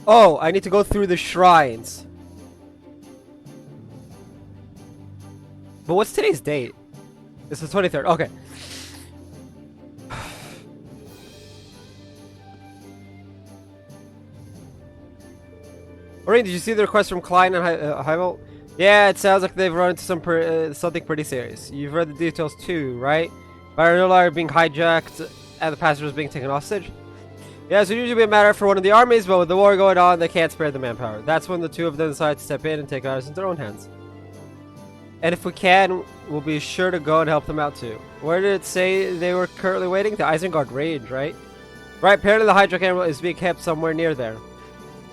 Oh, I need to go through the shrines. But what's today's date? It's the 23rd. Okay. Orion, did you see the request from Klein and Heimel? Yeah, it sounds like they've run into something pretty serious. You've read the details too, right? Variola being hijacked and the passengers being taken hostage? Yeah, so usually be a matter for one of the armies, but with the war going on, they can't spare the manpower. That's when the two of them decide to step in and take matters into their own hands. And if we can, we'll be sure to go and help them out too. Where did it say they were currently waiting? The Isengard range, right? Right, apparently the Hydra camera is being kept somewhere near there.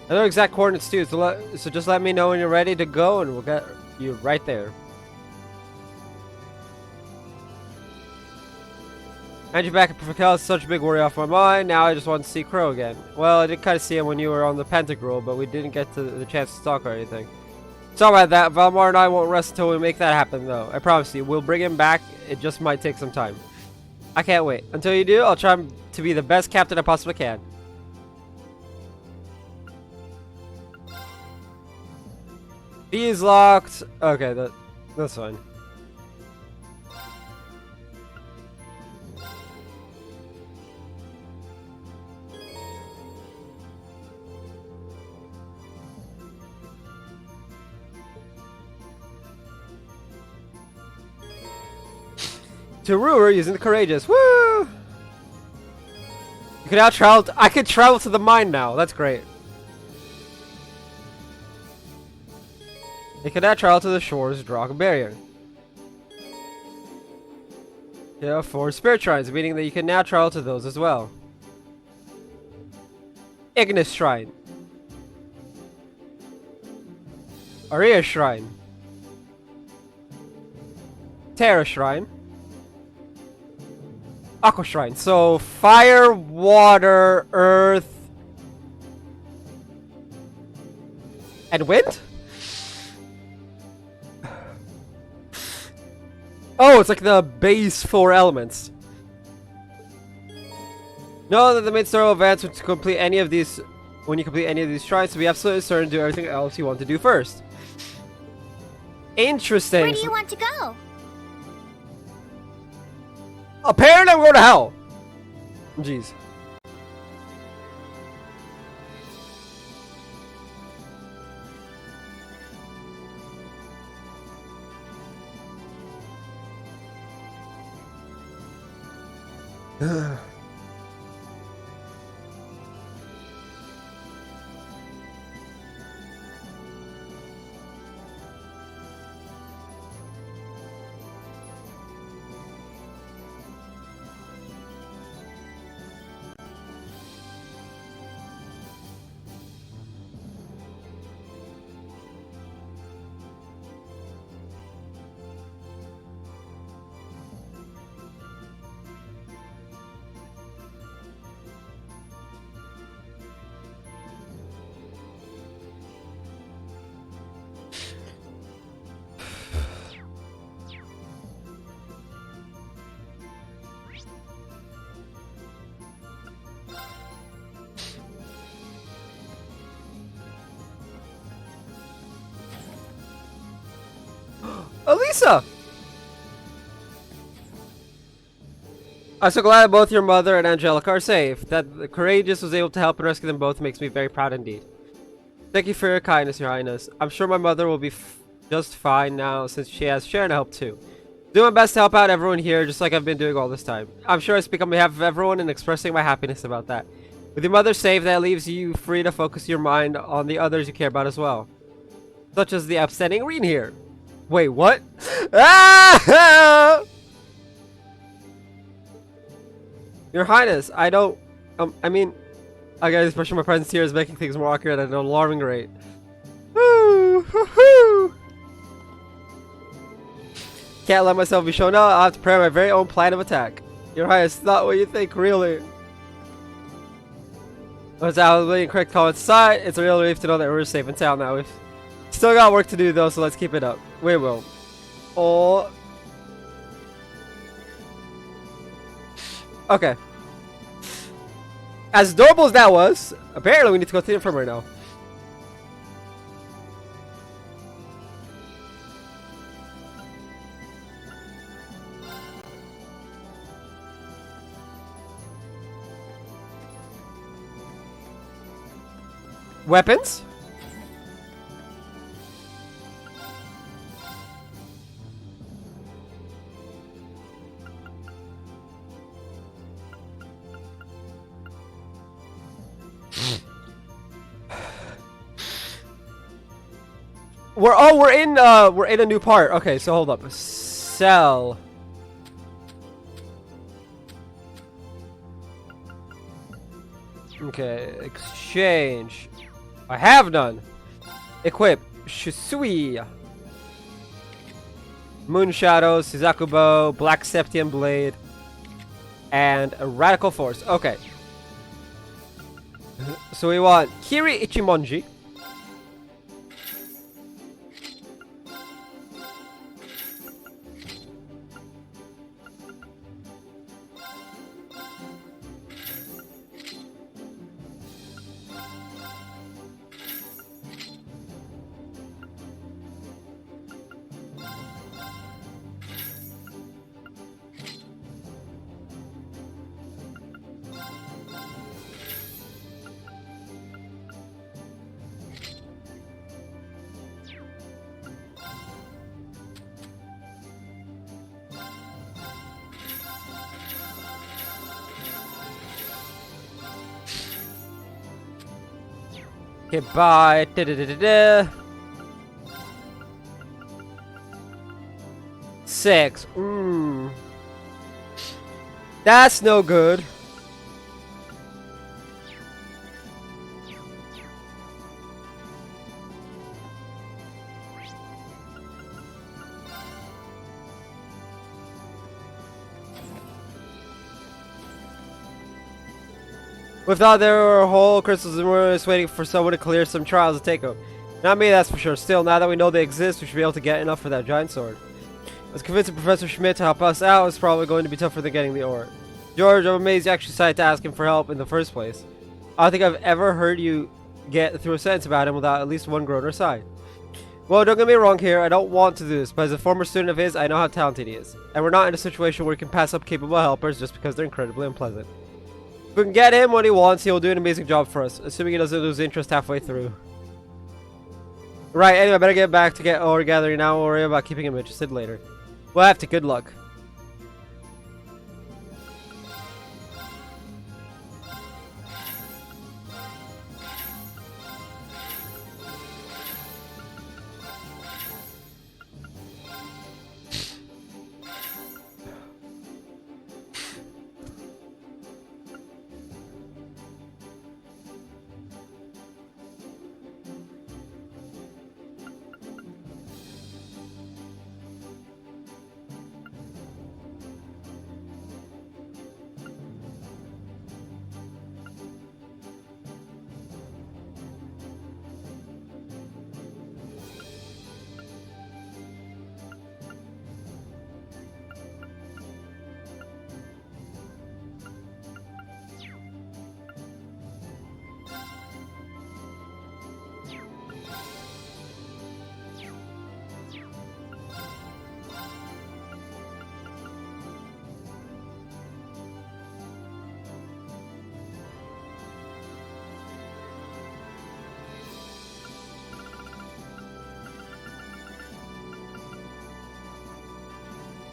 I know exact coordinates too, so just let me know when you're ready to go and we'll get you right there. And you back at Perfect is such a big worry off my mind. Now I just want to see Crow again. Well, I did kind of see him when you were on the Pentagram, but we didn't get to the chance to talk or anything. Sorry about that. Valmar and I won't rest until we make that happen, though. I promise you, we'll bring him back. It just might take some time. I can't wait. Until you do, I'll try to be the best captain I possibly can. He's locked. Okay, that's fine. To Ruhr using the Courageous. Woo! You can now travel. I can travel to the mine now. That's great. You can now travel to the shores of Dragon Barrier. There are 4 spirit shrines, meaning that you can now travel to those as well. Ignis Shrine. Aria Shrine. Terra Shrine. Aqua Shrine. So, fire, water, earth, and wind? Oh, it's like the base 4 elements. Know that the main story will advance when you complete any of these shrines, to be absolutely certain to do everything else you want to do first. Interesting. Where do you want to go? Apparently I'm going to hell. Jeez. Elisa! I'm so glad both your mother and Angelica are safe. That the Courageous was able to help and rescue them both makes me very proud indeed. Thank you for your kindness, Your Highness. I'm sure my mother will be just fine now since she has Sharon to help too. Do my best to help out everyone here just like I've been doing all this time. I'm sure I speak on behalf of everyone in expressing my happiness about that. With your mother safe, that leaves you free to focus your mind on the others you care about as well. Such as the upstanding Reen here. Wait, what? Ah! Your Highness, I don't... I mean... I guess especially my presence here is making things more awkward at an alarming rate. Can't let myself be shown out. I'll have to prepare my very own plan of attack. Your Highness, not what you think, really. Once I was waiting correct comments aside, it's a real relief to know that we're safe in town now. We've still got work to do though, so let's keep it up. We will. Oh. Okay. As adorable as that was, apparently we need to go to the infirmary now. Weapons? We're in a new part. Okay, so hold up. Sell. Okay, exchange. I have none. Equip. Shisui. Moon Shadow, Suzaku Black Septium Blade, and a Radical Force. Okay. So we want Kiri Ichimonji. Okay, bye. Da-da-da-da-da. 6. That's no good. We thought there were whole crystals and we're just waiting for someone to clear some trials to take them. Not me, that's for sure. Still, now that we know they exist, we should be able to get enough for that giant sword. I was convincing Professor Schmidt to help us out. It's probably going to be tougher than getting the ore. George, I'm amazed you actually decided to ask him for help in the first place. I don't think I've ever heard you get through a sentence about him without at least one groan or sigh. Well, don't get me wrong here, I don't want to do this, but as a former student of his, I know how talented he is. And we're not in a situation where we can pass up capable helpers just because they're incredibly unpleasant. If we can get him what he wants, he'll do an amazing job for us, assuming he doesn't lose interest halfway through. Right, anyway, I better get back to get ore gathering now. We'll worry about keeping him interested later. We'll have to. Good luck.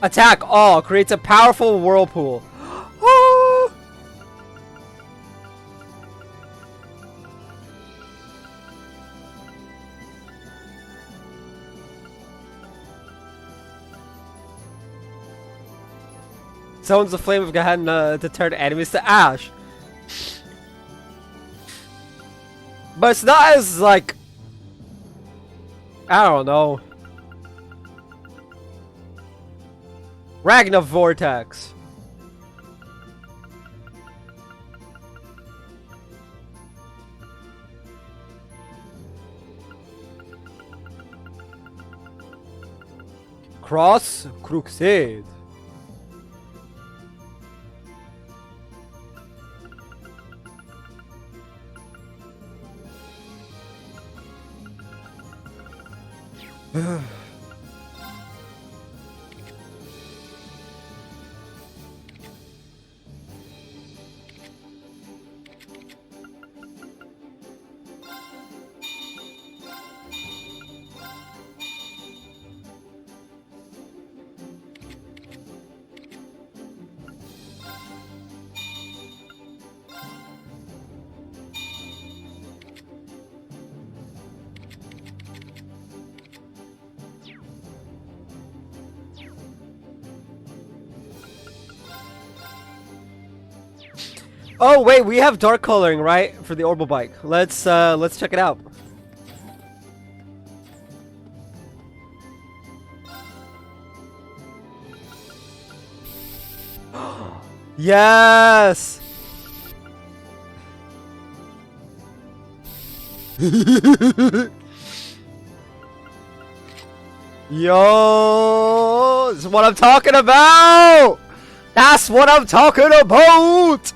Attack all creates a powerful whirlpool. Oh! Summons the flame of Gehenna to turn enemies to ash. But it's not as like, I don't know. Ragna Vortex. Cross Crusade. Oh wait, we have dark coloring, right? For the orbital bike. Let's check it out. Yes! Yo, that's what I'm talking about. That's what I'm talking about.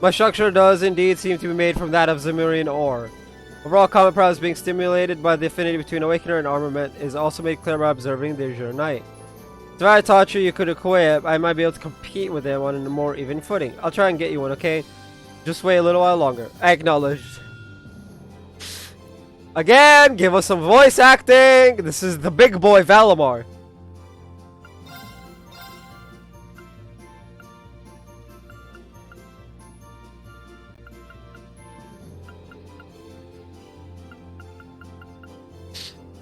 My structure does indeed seem to be made from that of Zemurian ore. Overall combat prowess being stimulated by the affinity between Awakener and armament is also made clear by observing the Azure Knight. If I taught you could equip, I might be able to compete with him on a more even footing. I'll try and get you one, okay? Just wait a little while longer. Acknowledged. Again, give us some voice acting! This is the big boy Valimar.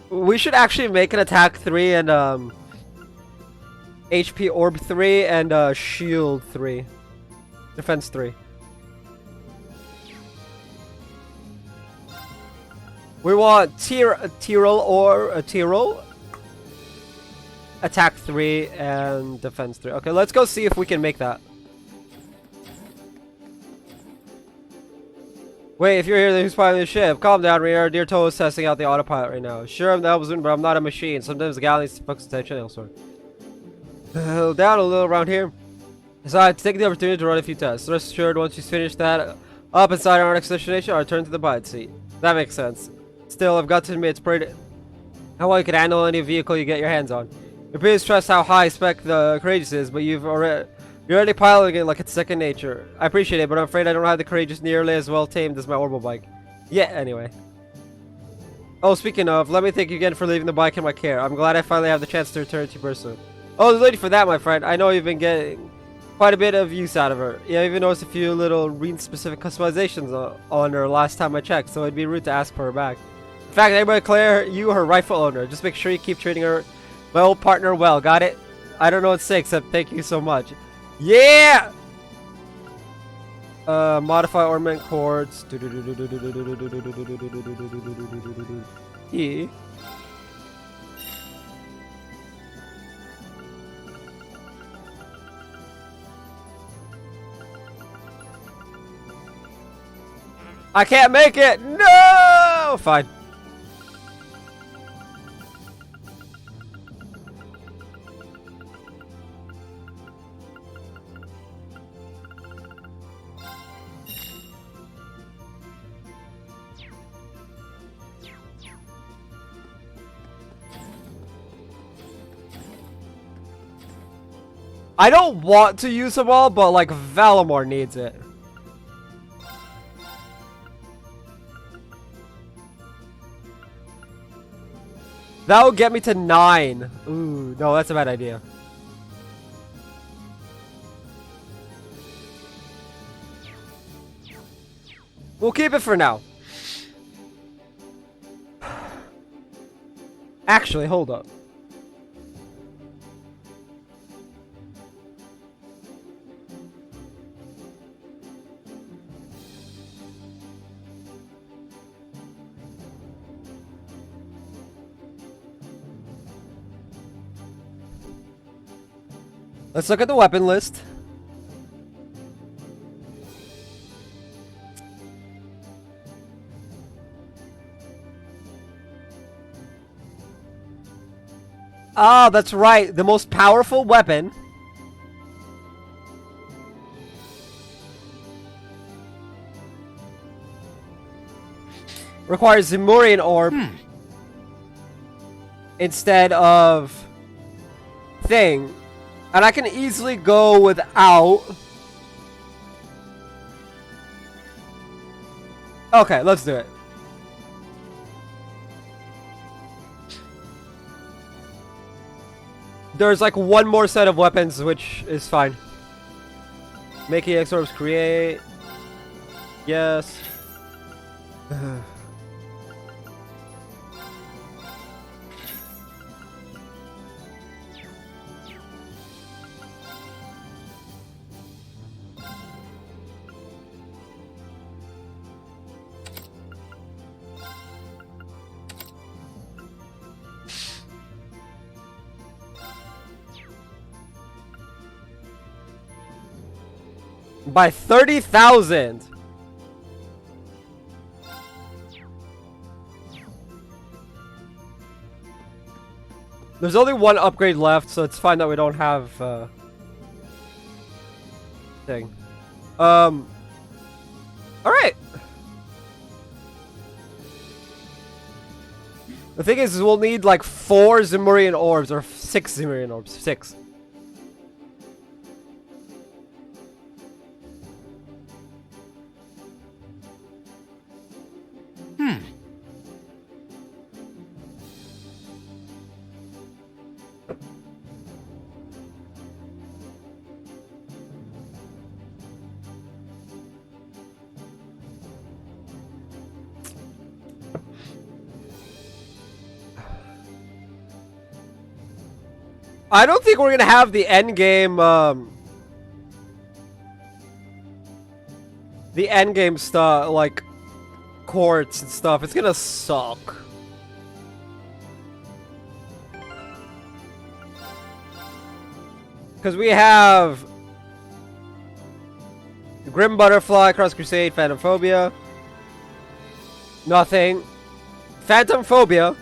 We should actually make an attack 3 and HP orb 3 and shield 3. Defense 3. We want Tyrol or Tyrol. Attack 3 and defense 3. Okay, let's go see if we can make that. Wait, if you're here, then who's piloting the ship? Calm down, Rhaegar. Dear Toe is testing out the autopilot right now. Sure, I'm the Elbazun, but I'm not a machine. Sometimes the gal needs to focus attention elsewhere. Down a little around here. Besides, take the opportunity to run a few tests. Rest assured, once you finish that up inside our next destination, I'll return to the pilot seat. That makes sense. Still, I've got to admit, it's pretty how well you can handle any vehicle you get your hands on. Your peers trust how high spec the Courageous is, but you're already piloting it like it's second nature. I appreciate it, but I'm afraid I don't have the Courageous nearly as well tamed as my orbital bike. Yeah, anyway. Oh, speaking of, let me thank you again for leaving the bike in my care. I'm glad I finally have the chance to return to you personally. Oh, there's a lady for that, my friend. I know you've been getting quite a bit of use out of her. Yeah, I even noticed a few little Reen-specific customizations on her last time I checked, so it'd be rude to ask for her back. In fact, I might declare you her rightful owner. Just make sure you keep treating her, my old partner, well. Got it? I don't know what to say except thank you so much. Yeah! Modify ornament cords. Yeah. I can't make it! No! Fine. I don't want to use them all, but like Valimar needs it. That will get me to 9. Ooh, no, that's a bad idea. We'll keep it for now. Actually, hold up. Let's look at the weapon list. Ah, that's right. The most powerful weapon requires Zemurian orb instead of thing. And I can easily go without. Okay, let's do it. There's like one more set of weapons, which is fine. Making X orbs create. Yes. By 30,000! There's only one upgrade left, so it's fine that we don't have thing. Alright. The thing is, we'll need like 4 Zemurian orbs, or 6 Zemurian orbs. 6. I don't think we're gonna have the end game, the end game stuff, like quartz and stuff. It's gonna suck. Because we have Grim Butterfly, Cross Crusade, Phantom Phobia. Nothing. Phantom Phobia.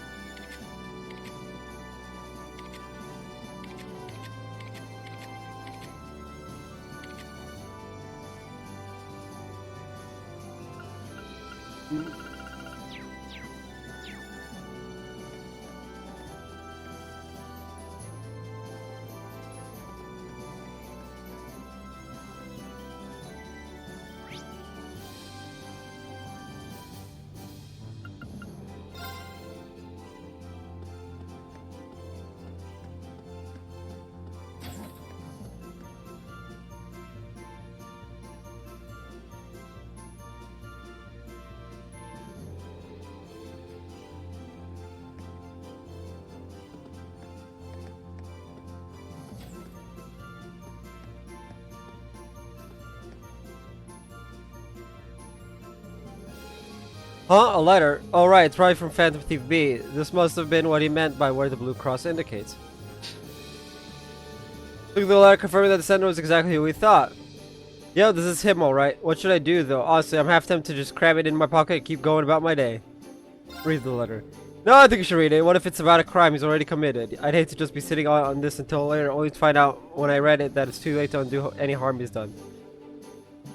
Huh? A letter? Oh right, it's probably from Phantom Thief B. This must have been what he meant by where the blue cross indicates. Took the letter confirming that the sender was exactly who we thought. Yo, this is him alright. What should I do though? Honestly, I'm half tempted to just cram it in my pocket and keep going about my day. Read the letter. No, I think you should read it. What if it's about a crime he's already committed? I'd hate to just be sitting on this until later, only to find out when I read it that it's too late to undo any harm he's done.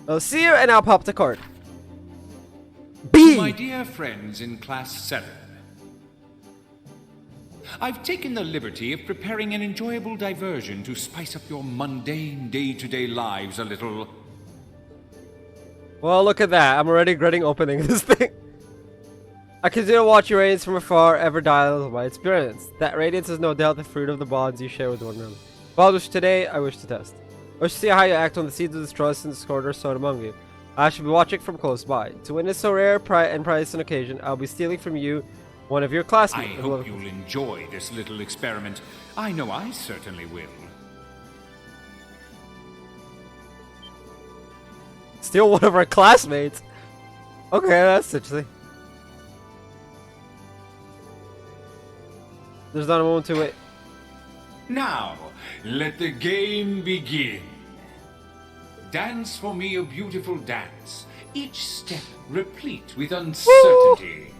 I'll see you and I'll pop the card. B! My dear friends in Class 7, I've taken the liberty of preparing an enjoyable diversion to spice up your mundane day-to-day lives a little. Well, look at that. I'm already regretting opening this thing. I continue to watch your radiance from afar, ever dial my experience. That radiance is no doubt the fruit of the bonds you share with one another. Bond which today I wish to test. I wish to see how you act when the seeds of distrust and discord are sown among you. I should be watching from close by. To witness so rare and priceless an occasion, I'll be stealing from you one of your classmates. I hope you'll enjoy this little experiment. I know I certainly will. Steal one of our classmates? Okay, that's interesting. There's not a moment to wait. Now, let the game begin. Dance for me a beautiful dance, each step replete with uncertainty.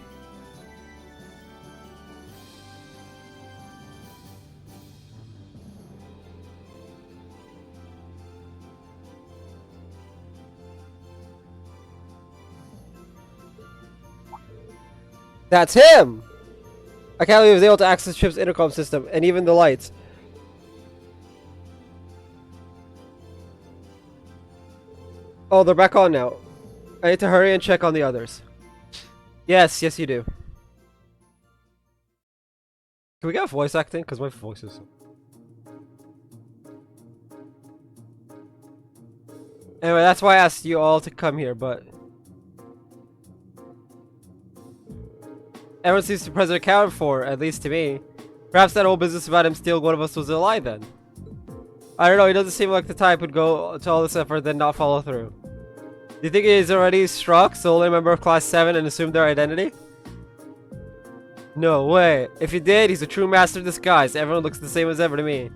That's him! I can't believe he was able to access the ship's intercom system, and even the lights. Oh, they're back on now. I need to hurry and check on the others. Yes, yes you do. Can we get voice acting? Because my voice is... Anyway, that's why I asked you all to come here, but... Everyone seems to be present accounted for, at least to me. Perhaps that whole business about him stealing one of us was a lie then. I don't know, he doesn't seem like the type who'd go to all this effort then not follow through. Do you think he's already struck, solely a member of Class 7 and assumed their identity? No way. If he did, he's a true master of disguise. Everyone looks the same as ever to me.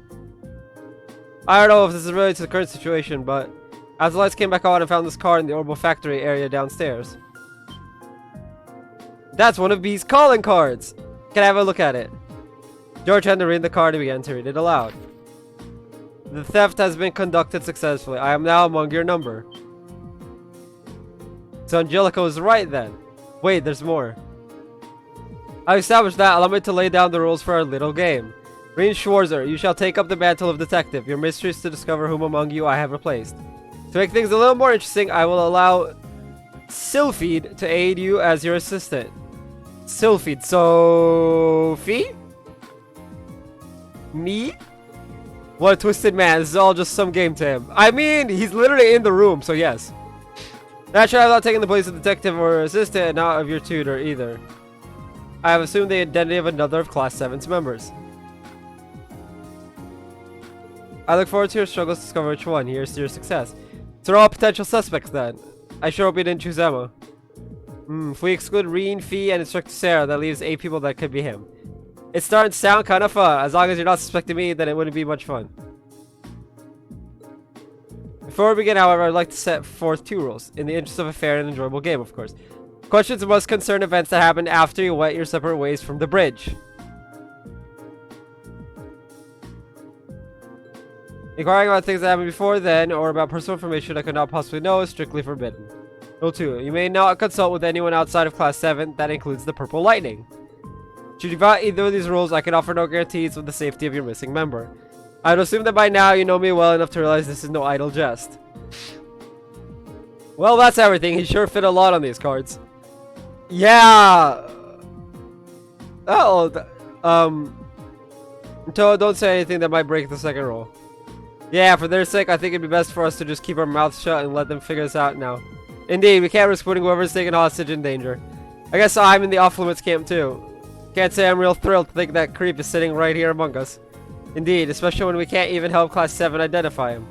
I don't know if this is related to the current situation, but As the lights came back on, I found this card in the Orbital Factory area downstairs. That's one of B's calling cards! Can I have a look at it? George handed Rean the card and began to read it aloud. The theft has been conducted successfully. I am now among your number. So Angelica was right then. Wait, there's more. I established that. Allow me to lay down the rules for our little game. Rean Schwarzer, you shall take up the mantle of detective. Your mystery is to discover whom among you I have replaced. To make things a little more interesting, I will allow Sylphide to aid you as your assistant. Sylphide, Sophie? Me? What a twisted man. This is all just some game to him. I mean, he's literally in the room, so yes. Naturally, I'm not taking the place of detective or assistant and not of your tutor either. I have assumed the identity of another of Class 7's members. I look forward to your struggles to discover which one. Here's to your success. So they're all potential suspects then. I sure hope you didn't choose Emma. If we exclude Rean, Fee, and Instructor Sarah, that leaves 8 people that could be him. It's starting to sound kind of fun. As long as you're not suspecting me, then it wouldn't be much fun. Before we begin, however, I'd like to set forth 2 rules, in the interest of a fair and enjoyable game, of course. Questions must concern events that happened after you went your separate ways from the bridge. Inquiring about things that happened before then, or about personal information I could not possibly know, is strictly forbidden. Rule 2. You may not consult with anyone outside of Class 7, that includes the Purple Lightning. Should you violate either of these rules, I can offer no guarantees of the safety of your missing member. I'd assume that by now you know me well enough to realize this is no idle jest. Well, that's everything. He sure fit a lot on these cards. Yeah! Oh, don't say anything that might break the second rule. Yeah, for their sake, I think it'd be best for us to just keep our mouths shut and let them figure this out now. Indeed, we can't risk putting whoever's taken hostage in danger. I guess I'm in the off-limits camp too. Can't say I'm real thrilled to think that creep is sitting right here among us. Indeed, especially when we can't even help Class 7 identify him.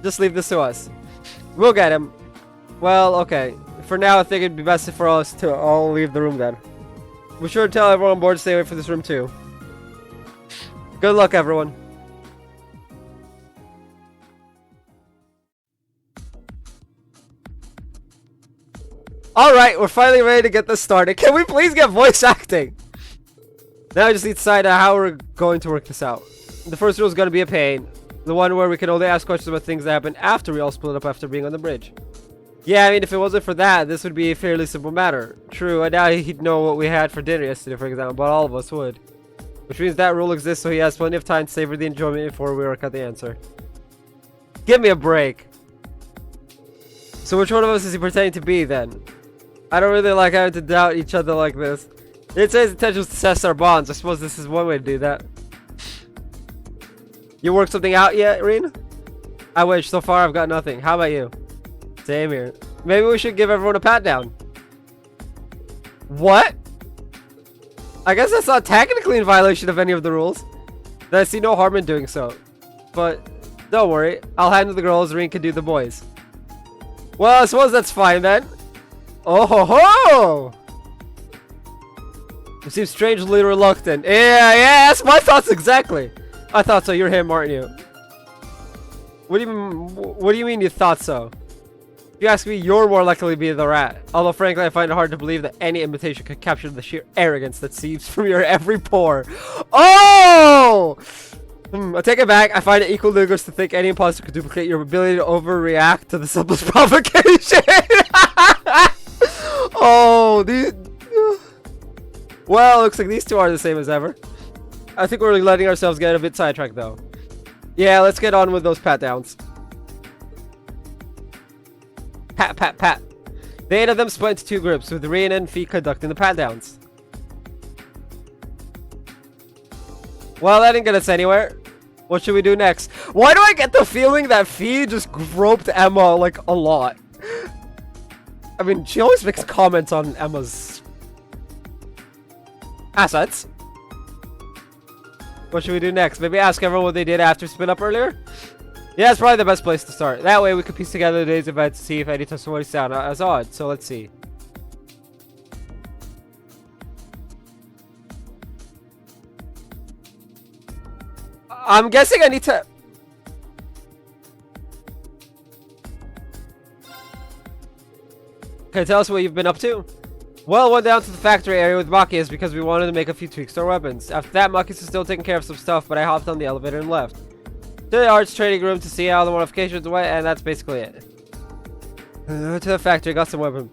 Just leave this to us. We'll get him. Well, okay. For now, I think it'd be best for us to all leave the room then. Be sure to tell everyone on board to stay away from this room too. Good luck, everyone. Alright, we're finally ready to get this started. Can we please get voice acting? Now I just need to decide how we're going to work this out. The first rule is going to be a pain. The one where we can only ask questions about things that happened after we all split up after being on the bridge. Yeah, I mean, if it wasn't for that, this would be a fairly simple matter. True, I doubt he'd know what we had for dinner yesterday, for example, but all of us would. Which means that rule exists so he has plenty of time to savor the enjoyment before we work out the answer. Give me a break. So which one of us is he pretending to be, then? I don't really like having to doubt each other like this. It says intentions to test our bonds. I suppose this is one way to do that. You worked something out yet, Rean? I wish. So far, I've got nothing. How about you? Same here. Maybe we should give everyone a pat down. What? I guess that's not technically in violation of any of the rules. Then I see no harm in doing so. But don't worry. I'll handle the girls. Rean can do the boys. Well, I suppose that's fine then. Oh ho ho! You seem strangely reluctant. Yeah, that's my thoughts exactly. I thought so. You're him, aren't you? What do you mean you thought so? If you ask me, you're more likely to be the rat. Although frankly, I find it hard to believe that any imitation could capture the sheer arrogance that seeps from your every pore. Oh! I take it back. I find it equally ludicrous to think any imposter could duplicate your ability to overreact to the simplest provocation. Oh, these... Well, looks like these two are the same as ever. I think we're letting ourselves get a bit sidetracked, though. Yeah, let's get on with those pat downs. Pat, pat, pat. The 8 of them split into 2 groups, with Rean and Fee conducting the pat downs. Well, that didn't get us anywhere. What should we do next? Why do I get the feeling that Fee just groped Emma, like, a lot? I mean, she always makes comments on Emma's assets. What should we do next? Maybe ask everyone what they did after spin up earlier? Yeah, it's probably the best place to start. That way we can piece together the day's events to see if any testimony sound as odd. So let's see. I'm guessing I need to... Can you tell us what you've been up to? Well, went down to the factory area with Machias because we wanted to make a few tweaks to our weapons. After that, Machias is still taking care of some stuff, but I hopped on the elevator and left. To the arts training room to see how the modifications went, and that's basically it. To the factory, got some weapon.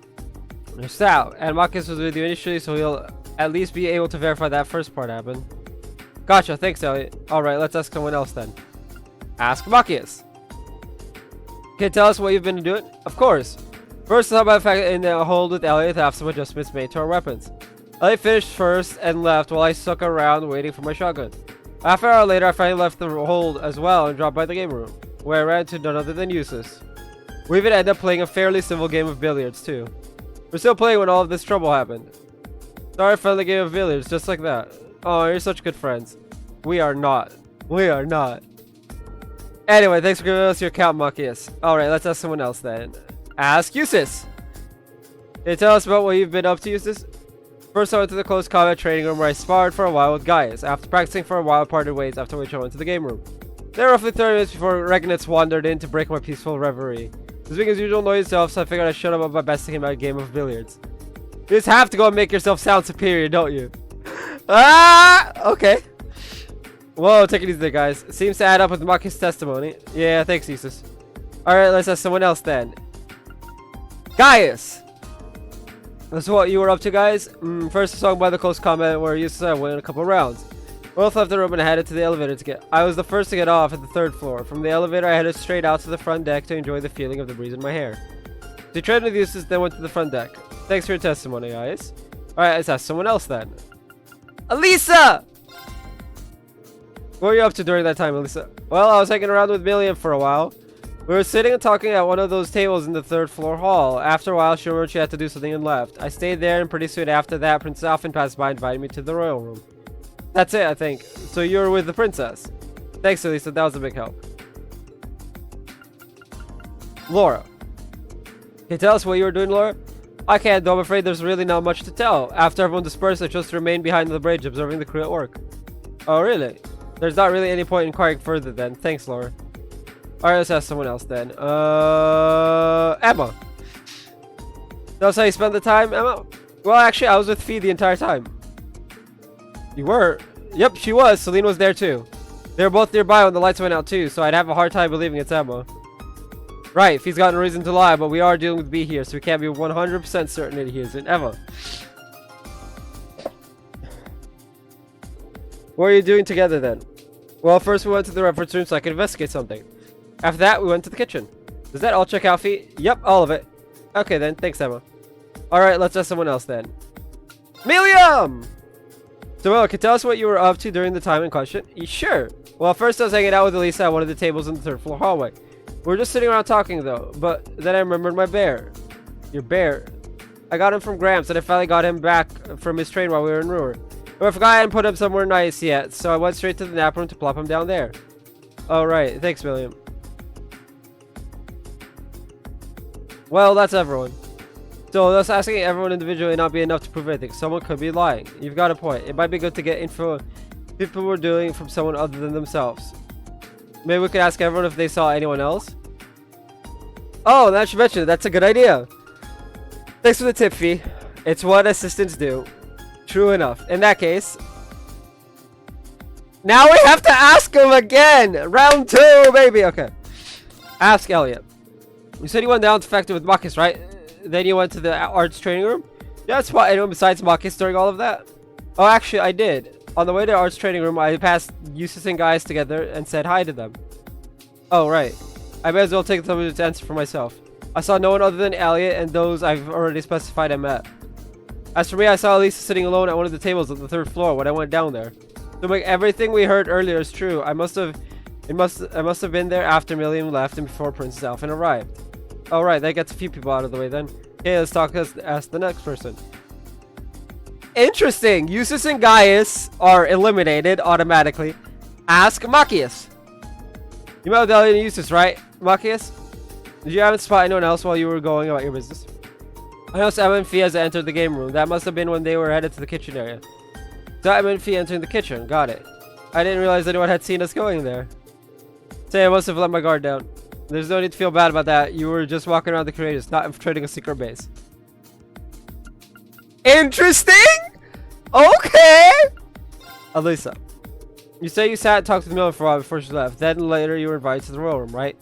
Stout, and Machias was with you initially, so he'll at least be able to verify that first part happened. Gotcha, thanks, Elliot. Alright, let's ask someone else then. Ask Machias. Can you tell us what you've been doing? Of course. First, how about the fact in the hold with Elliot to have some adjustments made to our weapons. Elliot finished first and left while I stuck around waiting for my shotgun. Half an hour later, I finally left the hold as well and dropped by the game room, where I ran into none other than Eustace. We even ended up playing a fairly simple game of billiards too. We're still playing when all of this trouble happened. Sorry, friendly game of billiards, just like that. Oh, you're such good friends. We are not. We are not. Anyway, thanks for giving us your account, Machias. Alright, let's ask someone else then. Ask Eustace! Can you tell us about what you've been up to, Eustace? First, I went to the close combat training room where I sparred for a while with Gaius. After practicing for a while, I parted ways, after which I went to the game room. There were roughly 30 minutes before Regnitz wandered in to break my peaceful reverie. He was being his usual noisy self, so I figured I'd shut him up by besting him at a game of billiards. You just have to go and make yourself sound superior, don't you? Ah! Okay. Whoa, take it easy there, guys. Seems to add up with Machias' testimony. Yeah, thanks, Eustace. Alright, let's ask someone else then. Gaius! That's what you were up to, guys? First, a song by the close combat where Eustace and I went a couple rounds. Both left the room and I headed to the elevator to get. I was the first to get off at the 3rd floor. From the elevator, I headed straight out to the front deck to enjoy the feeling of the breeze in my hair. So I traded with Eustace, then went to the front deck. Thanks for your testimony, guys. Alright, let's ask someone else then. Elisa! What were you up to during that time, Elisa? Well, I was hanging around with Milliam for a while. We were sitting and talking at one of those tables in the 3rd floor hall. After a while, she remembered she had to do something and left. I stayed there, and pretty soon after that, Princess Alphen passed by and invited me to the royal room. That's it, I think. So you were with the princess. Thanks, Elisa. That was a big help. Laura. Can you tell us what you were doing, Laura? I can't, though. I'm afraid there's really not much to tell. After everyone dispersed, I chose to remain behind the bridge, observing the crew at work. Oh, really? There's not really any point in inquiring further then. Thanks, Laura. Alright, let's ask someone else then. Emma. That's how you spend the time, Emma? Well, actually, I was with Fee the entire time. You were? Yep, she was. Celine was there too. They were both nearby when the lights went out too, so I'd have a hard time believing it's Emma. Right, Fee's got no reason to lie, but we are dealing with B here, so we can't be 100% certain that he isn't Emma. What are you doing together then? Well, first we went to the reference room so I could investigate something. After that, we went to the kitchen. Does that all check out, Fee? Yep, all of it. Okay then, thanks, Emma. Alright, let's ask someone else then. Milliam! So, can you tell us what you were up to during the time in question? Sure. Well, first I was hanging out with Elisa at one of the tables in the 3rd floor hallway. We were just sitting around talking though, but then I remembered my bear. Your bear? I got him from Gramps and I finally got him back from his train while we were in Ruhr. But I forgot I hadn't put him somewhere nice yet, so I went straight to the nap room to plop him down there. Alright, thanks, William. Well, that's everyone. So, thus asking everyone individually not be enough to prove anything. Someone could be lying. You've got a point. It might be good to get info people were doing from someone other than themselves. Maybe we could ask everyone if they saw anyone else. Oh, now that you mentioned it, that's a good idea. Thanks for the tip, Fee. It's what assistants do. True enough. In that case, now we have to ask him again. Round 2, baby. Okay. Ask Elliot. You said you went down to factory with Machias, right? Then you went to the arts training room? Yeah, that's spot anyone besides Machias during all of that? Oh, actually, I did. On the way to the arts training room, I passed Eustace and Gaius together and said hi to them. Oh, right. I may as well take the time to answer for myself. I saw no one other than Elliot and those I've already specified I met. As for me, I saw Elisa sitting alone at one of the tables on the 3rd floor when I went down there. So like everything we heard earlier is true. I must have been there after Milliam left and before Princess Alphen arrived. Alright, that gets a few people out of the way then. Okay, let's ask the next person. Interesting! Eustace and Gaius are eliminated automatically. Ask Machias. You met with Elliot and Eustace, right, Machias? Did you happen to spot anyone else while you were going about your business? I noticed Emma and Fee as I entered the game room. That must have been when they were headed to the kitchen area. So Emma and Fee entering the kitchen. Got it. I didn't realize anyone had seen us going there. Say, I must have let my guard down. There's no need to feel bad about that. You were just walking around the creators, not infiltrating a secret base. Interesting? Okay! Elisa, you say you sat and talked to the Million for a while before she left. Then later you were invited to the royal room, right?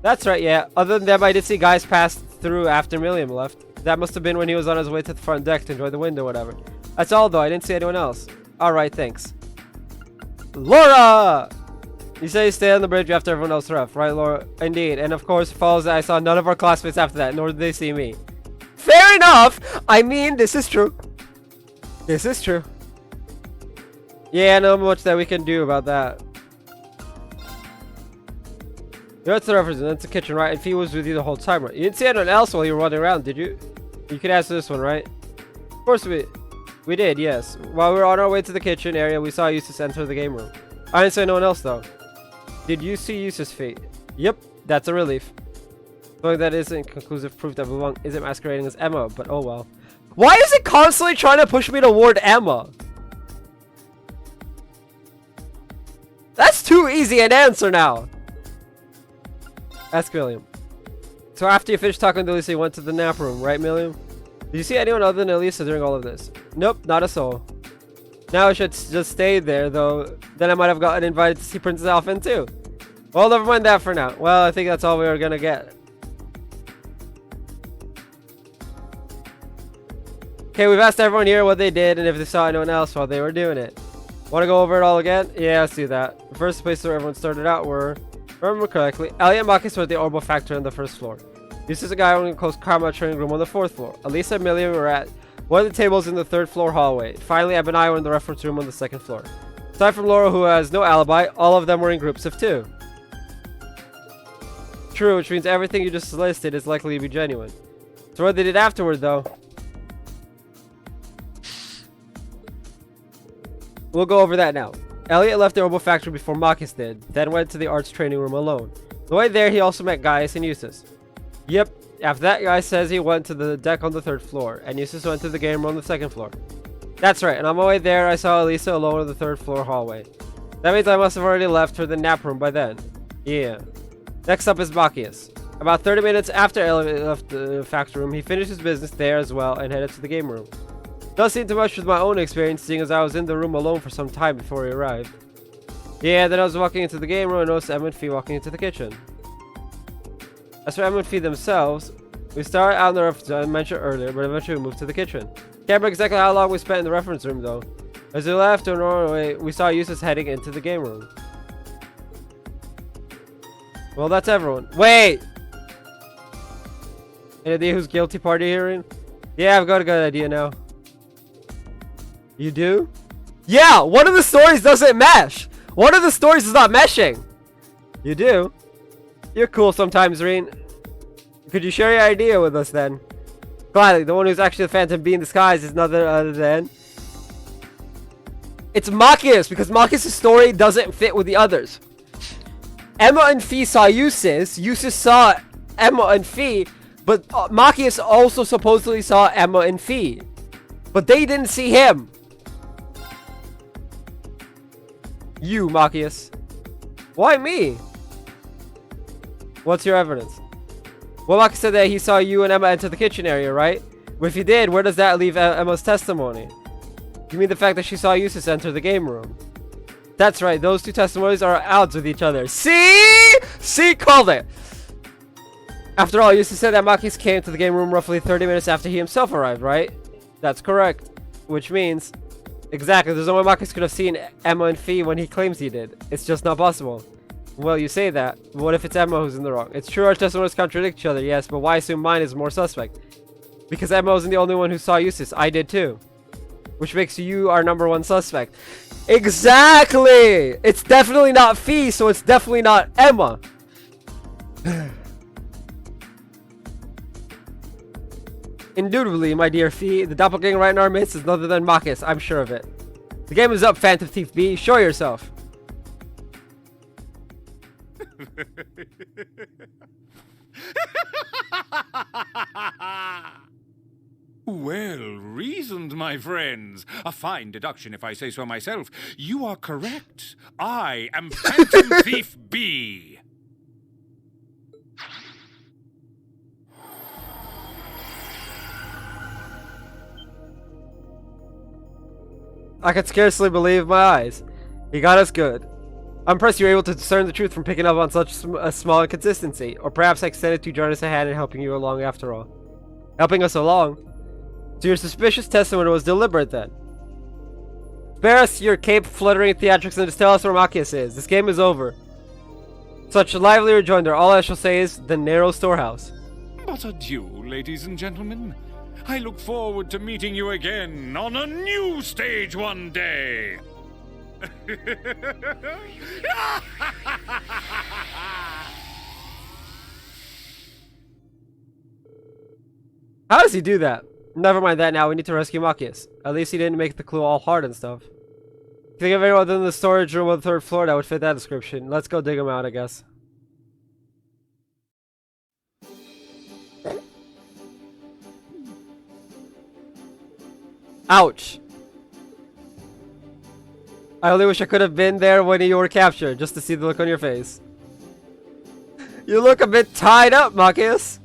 That's right, yeah. Other than them, I did see guys pass through after Milliam left. That must have been when he was on his way to the front deck to enjoy the wind or whatever. That's all, though. I didn't see anyone else. Alright, thanks. Laura! You say you stayed on the bridge after everyone else left, right, Laura? Indeed. And of course, it follows that I saw none of our classmates after that, nor did they see me. Fair enough! I mean, this is true. This is true. Yeah, not much that we can do about that. You're at the reference, and that's the kitchen, right? And Fee was with you the whole time, right? You didn't see anyone else while you were running around, did you? You could answer this one, right? Of course we did, yes. While we were on our way to the kitchen area, we saw Eustace enter the game room. I didn't see no one else, though. Did you see Eustace's feet? Yep, that's a relief. Knowing that isn't conclusive proof that Blanc isn't masquerading as Emma, but oh well. Why is it constantly trying to push me toward Emma? That's too easy an answer now. Ask William. So after you finished talking to Elisa, you went to the nap room, right, William? Did you see anyone other than Elisa during all of this? Nope, not a soul. Now I should just stay there, though. Then I might have gotten invited to see Princess Alphen, too. Well, never mind that for now. Well, I think that's all we were gonna get. Okay, we've asked everyone here what they did and if they saw anyone else while they were doing it. Want to go over it all again? Yeah, let's do that. The first place where everyone started out were, if I remember correctly, Elliot and Marcus were at the Orbital Factory on the first floor. This is a guy owning a close Karma training room on the fourth floor. Elisa and Milliam were at one of the tables in the third floor hallway. Finally, Eb and I were in the reference room on the second floor. Aside from Laura, who has no alibi, all of them were in groups of two. True, which means everything you just listed is likely to be genuine. So what they did afterward, though? We'll go over that now. Elliot left the Orbital Factory before Marcus did, then went to the arts training room alone. The way there, he also met Gaius and Eustace. Yep, after that, Gaius says he went to the deck on the third floor, and Eustace went to the game room on the second floor. That's right, and on my way there, I saw Elisa alone in the third floor hallway. That means I must have already left for the nap room by then. Yeah. Next up is Marcus. About 30 minutes after Elliot left the factory room, he finished his business there as well and headed to the game room. Doesn't seem too much with my own experience, seeing as I was in the room alone for some time before he arrived. Yeah, then I was walking into the game room and noticed Emma and Fee walking into the kitchen. As for Emma and Fee themselves, we started out in the reference room I mentioned earlier, but eventually we moved to the kitchen. Can't remember exactly how long we spent in the reference room though. As we left on our way, we saw Eustace heading into the game room. Well, that's everyone. Wait! Any idea who's guilty party hearing? Yeah, I've got a good idea now. You do? Yeah, one of the stories doesn't mesh. One of the stories is not meshing. You do? You're cool sometimes, Reen. Could you share your idea with us then? Gladly, the one who's actually the Phantom Bee in disguise is none other than... It's Marcus, because Marcus' story doesn't fit with the others. Emma and Fee saw Eustace. Eustace saw Emma and Fee. But Marcus also supposedly saw Emma and Fee. But they didn't see him. You, Marcus. Why me? What's your evidence? Well, Marcus said that he saw you and Emma enter the kitchen area, right? Well, if you did, where does that leave Emma's testimony? You mean the fact that she saw Eustace enter the game room? That's right, those two testimonies are at odds with each other. See? See, called it! After all, Eustace said that Marcus came to the game room roughly 30 minutes after he himself arrived, right? That's correct. Which means... Exactly, there's no way Marcus could have seen Emma and Fee when he claims he did. It's just not possible. Well, you say that. But what if it's Emma who's in the wrong? It's true our testimonies contradict each other, yes, but why assume mine is more suspect? Because Emma wasn't the only one who saw Eustace. I did too. Which makes you our #1 suspect. Exactly! It's definitely not Fee, so it's definitely not Emma. Indubitably, my dear Fee, the doppelganger right in our midst is none other than Marcus. I'm sure of it. The game is up, Phantom Thief B. Show yourself. Well reasoned, my friends. A fine deduction, if I say so myself. You are correct. I am Phantom Thief B. I could scarcely believe my eyes. He got us good. I'm impressed you were able to discern the truth from picking up on such a small inconsistency. Or perhaps I extended too generous a hand in helping you along after all. Helping us along? So your suspicious testimony was deliberate then. Spare us your cape fluttering theatrics and just tell us where Machias is. This game is over. Such a lively rejoinder. All I shall say is the narrow storehouse. But adieu, ladies and gentlemen. I look forward to meeting you again on a new stage one day. How does he do that? Never mind that now, we need to rescue Machias. At least he didn't make the clue all hard and stuff. Think of anyone other than the storage room on the 3rd floor that would fit that description. Let's go dig him out, I guess. Ouch. I only wish I could have been there when you were captured, just to see the look on your face. You look a bit tied up, Machias.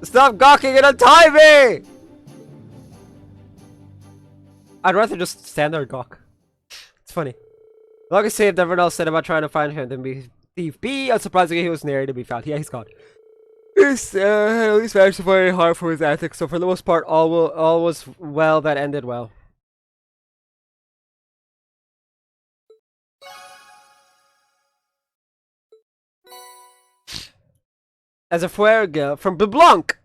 Stop gawking and untie me! I'd rather just stand there and gawk. It's funny. Logan saved everyone else said about trying to find him, then be Thief B. Unsurprisingly, he was nary to be found. Yeah, he's gone. He's at least managed to find it hard for his ethics, so for the most part, all was well that ended well. As a Fuerga from Blanc.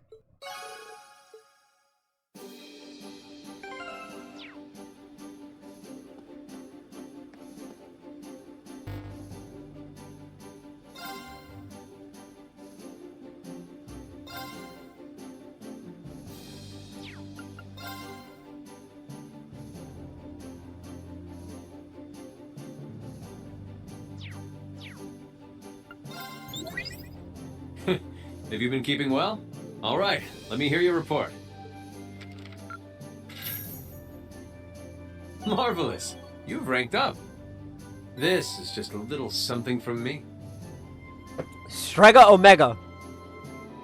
Have you been keeping well? All right, let me hear your report. Marvelous! You've ranked up. This is just a little something from me. Strega Omega.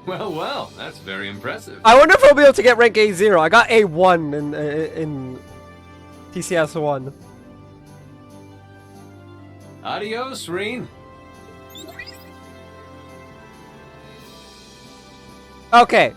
Well, that's very impressive. I wonder if I'll be able to get rank A0. I got A1 in TCS 1. Adios, Reen. Okay.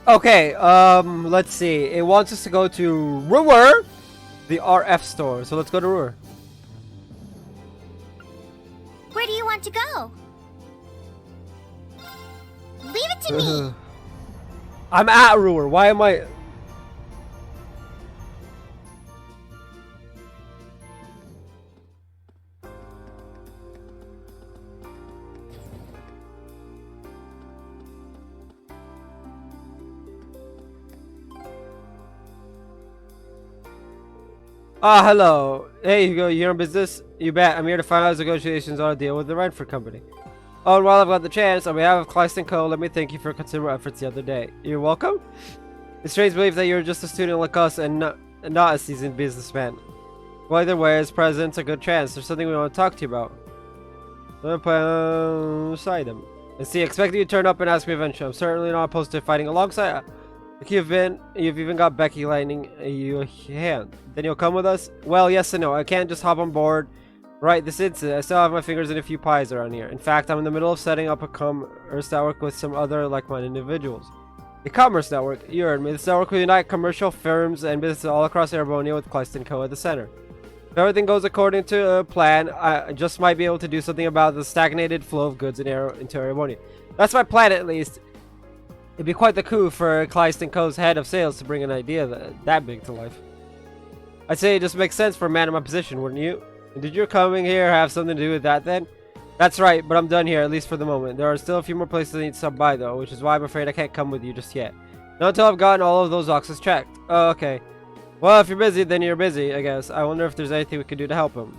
Okay, let's see. It wants us to go to Ruhr, the RF store. So let's go to Ruhr. Where do you want to go? Leave it to me! I'm at Ruhr. Why am I... Ah, hello. Hey, you go. You're in business? You bet. I'm here to finalize negotiations on a deal with the Renford Company. Oh, and while I've got the chance, on behalf of Kleist & Co., let me thank you for your considerable efforts the other day. You're welcome? It's strange to believe that you're just a student like us and not a seasoned businessman. Well, either way, as president's a good chance. There's something we want to talk to you about. I'm gonna put beside him. And see, expecting you to turn up and ask me eventually. I'm certainly not opposed to fighting alongside. Like you've even got Becky lending you a hand. Then you'll come with us? Well, yes and no. I can't just hop on board right this instant. I still have my fingers in a few pies around here. In fact, I'm in the middle of setting up a commerce network with some other like-minded individuals. A commerce network? You heard me. This network will unite commercial firms and businesses all across Erebonia with Kleist & Co. at the center. If everything goes according to plan, I just might be able to do something about the stagnated flow of goods into Erebonia. That's my plan, at least. It'd be quite the coup for Kleist & Co.'s head of sales to bring an idea that big to life. I'd say it just makes sense for a man in my position, wouldn't you? Did your coming here have something to do with that then? That's right, but I'm done here, at least for the moment. There are still a few more places I need to stop by though, which is why I'm afraid I can't come with you just yet. Not until I've gotten all of those boxes checked. Oh, okay. Well, if you're busy, then you're busy, I guess. I wonder if there's anything we could do to help him.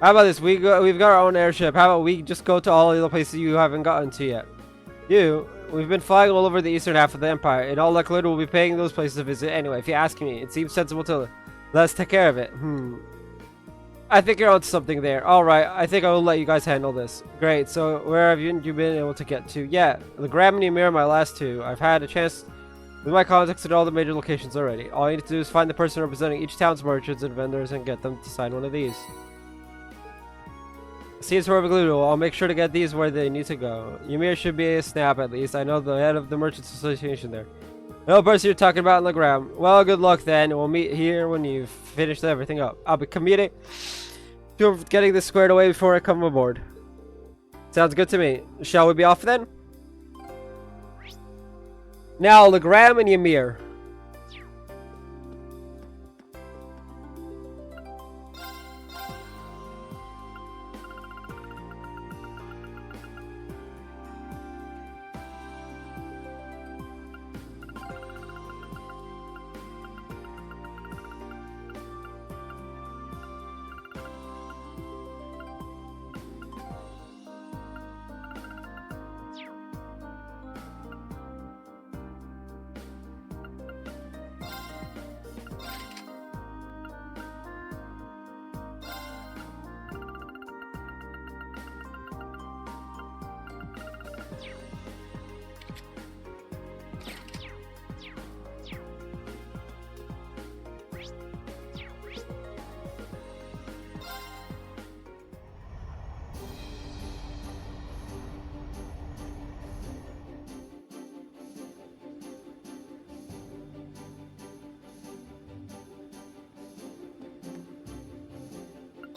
How about this? We've got our own airship. How about we just go to all the other places you haven't gotten to yet? We've been flying all over the eastern half of the Empire. In all likelihood, we'll be paying those places a visit anyway. If you ask me, it seems sensible to let's take care of it. I think you're onto something there. Alright, I think I will let you guys handle this. Great, so where have you been able to get to? Yeah, Legram and Ymir are my last two. I've had a chance with my contacts at all the major locations already. All you need to do is find the person representing each town's merchants and vendors and get them to sign one of these. Seems perfectly doable. I'll make sure to get these where they need to go. Ymir should be a snap at least. I know the head of the Merchants Association there. No person you're talking about in Legram. Well, good luck then. We'll meet here when you've finished everything up. I'll be committing to getting this squared away before I come aboard. Sounds good to me. Shall we be off then? Now, Legram and Ymir.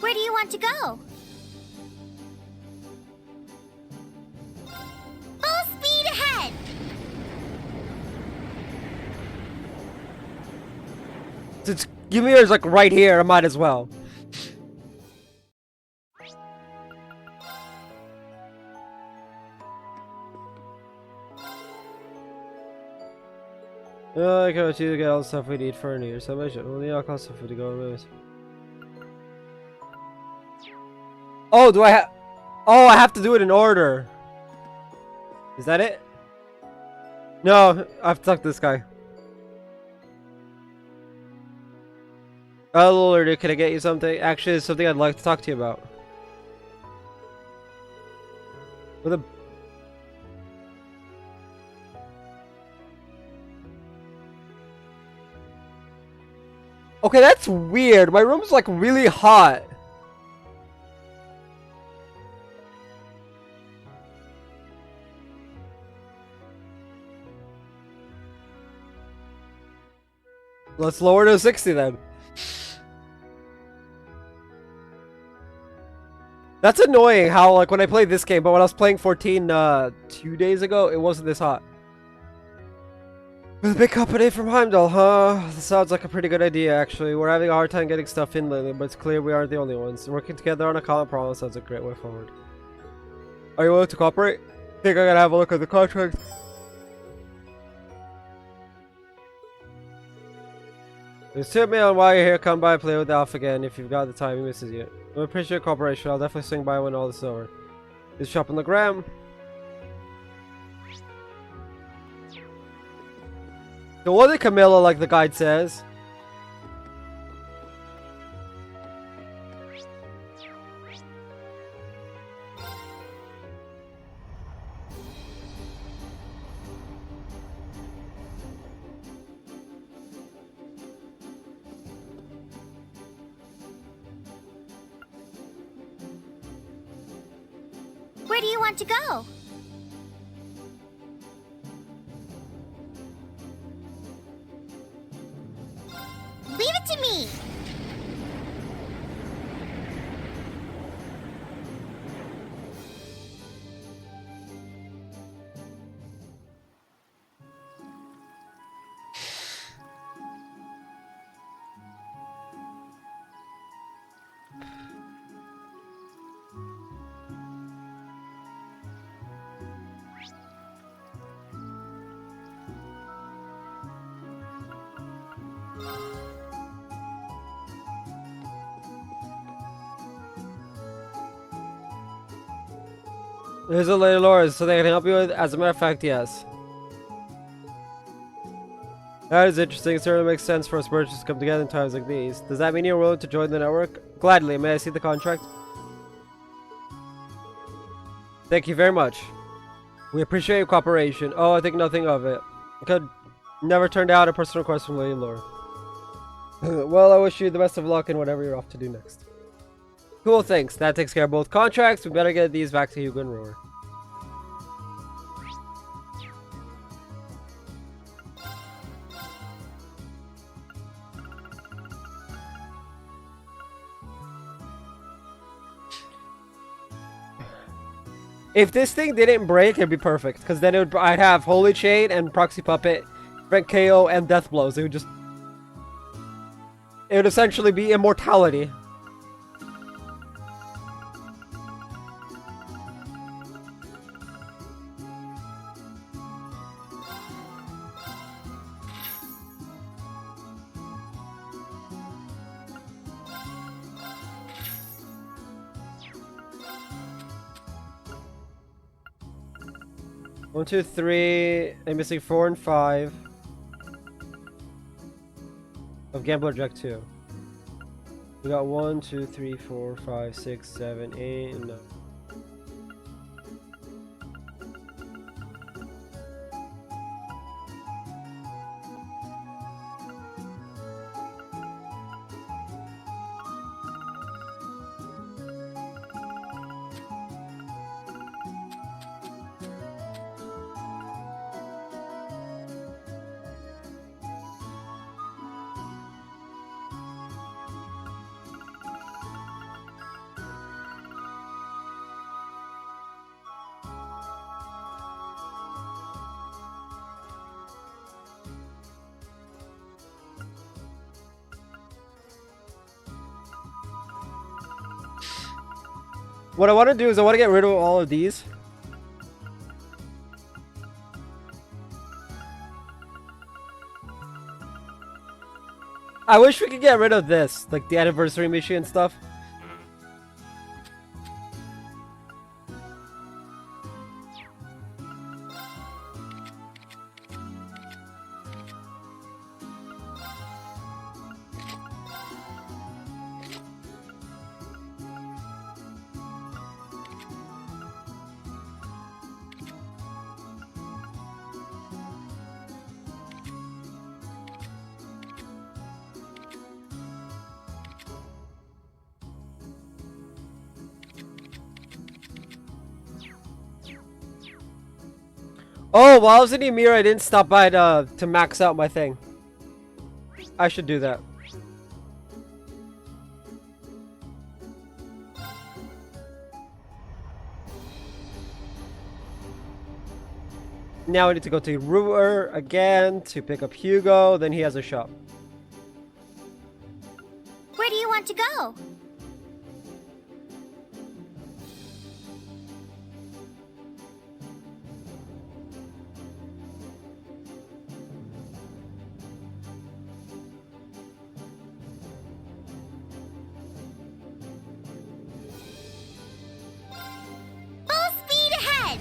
Where do you want to go? Full speed ahead! Since Ymir's like right here, I might as well. I can achieve to get all the stuff we need for a New Year's celebration. Only all cost of food to go with. Oh, do I have? Oh, I have to do it in order. Is that it? No, I have to talk to this guy. Oh, Lord, can I get you something? Actually, it's something I'd like to talk to you about. With a... Okay, that's weird. My room's like really hot. Let's lower to 60 then. That's annoying how, like, when I played this game, but when I was playing 14 2 days ago, it wasn't this hot. With a big company from Heimdall, huh? That sounds like a pretty good idea, actually. We're having a hard time getting stuff in lately, but it's clear we aren't the only ones. Working together on a common problem sounds like a great way forward. Are you willing to cooperate? Think I gotta have a look at the contract? Just tip me on why you're here. Come by and play with Alf again if you've got the time he misses you. I appreciate cooperation. I'll definitely swing by when all this is over. This shop on the gram. So was it Camilla, like the guide says? Where do you want to go? Leave it to me! There's a Lady Laura, so they can help you with. As a matter of fact, yes. That is interesting. It certainly makes sense for us merchants to come together in times like these. Does that mean you're willing to join the network? Gladly. May I see the contract? Thank you very much. We appreciate your cooperation. Oh, I think nothing of it. Could never turn down a personal request from Lady Laura. Well, I wish you the best of luck in whatever you're off to do next. Cool, thanks. That takes care of both contracts. We better get these back to Hugo and Roar. If this thing didn't break, it'd be perfect. Because then I'd have Holy Chain and Proxy Puppet, Frank KO, and Death Blows. It would essentially be immortality. One, two, three. I'm missing 4 and 5 of Gambler Jack 2. We got 1, 2, 3, 4, 5, 6, 7, 8, and 9. What I want to do is I want to get rid of all of these. I wish we could get rid of this, like the anniversary mission and stuff. Oh, while I was in Ymir, I didn't stop by to max out my thing. I should do that. Now I need to go to Ruhr again to pick up Hugo. Then he has a shop. Where do you want to go? Full speed ahead!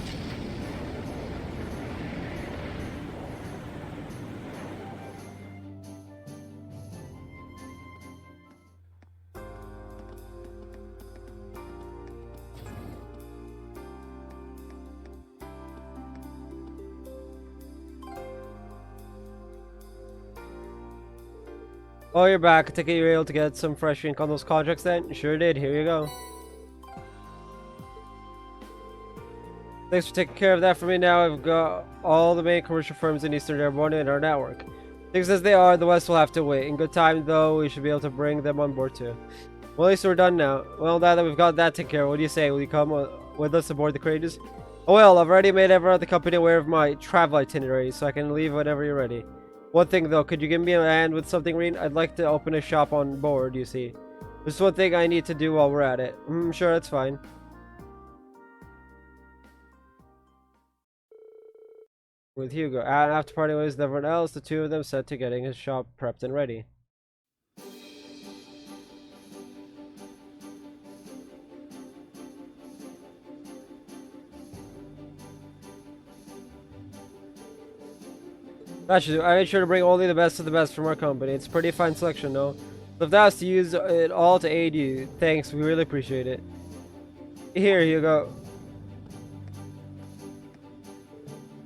Oh, you're back. I take it you were able to get some fresh ink on those contracts then? Sure did. Here you go. Thanks for taking care of that for me. Now I've got all the main commercial firms in Eastern Airborne in our network. Things as they are, the West will have to wait. In good time, though, we should be able to bring them on board too. Well, at least we're done now. Well, now that we've got that taken care of, what do you say? Will you come with us aboard the Courageous? Oh well, I've already made everyone at the company aware of my travel itinerary, so I can leave whenever you're ready. One thing though, could you give me a hand with something, Reen? I'd like to open a shop on board, you see. There's one thing I need to do while we're at it. Sure, that's fine. With Hugo. And after parting ways with everyone else, the two of them set to getting his shop prepped and ready. That should do. I made sure to bring only the best of the best from our company. It's a pretty fine selection, no? So if that was to use it all to aid you, thanks. We really appreciate it. Here you go.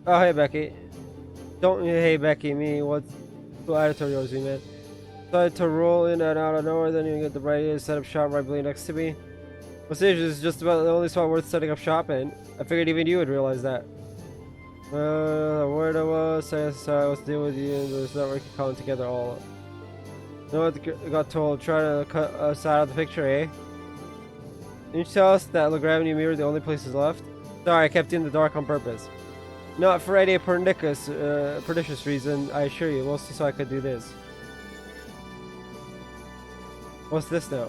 Oh, hey, Becky. Don't hey, Becky, me. What's attitude yours, man? Decided to roll in and out of nowhere, then you get the right set up shop right next to me. Prestige is just about the only spot worth setting up shop in. I figured even you would realize that. Word I was, I was dealing with you, and there's not working calling together all up. You know what I got told? Try to cut us out of the picture, eh? Didn't you tell us that Lagravity Mirror the only place is left? Sorry, I kept you in the dark on purpose. Not for any pernicious reason, I assure you, mostly so I could do this. What's this now?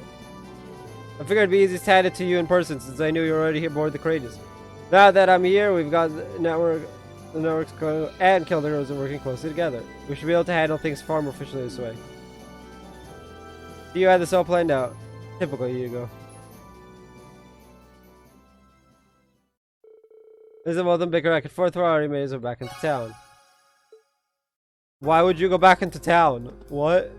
I figured it'd be easy to hand it to you in person since I knew you were already here aboard the Courageous. Now that I'm here, we've got the networks going and Kill the Heroes are working closely together. We should be able to handle things far more efficiently this way. You had this all planned out. Typical Hugo. There's a Welcome Baker back and forth. We're already made it back into town. Why would you go back into town? What?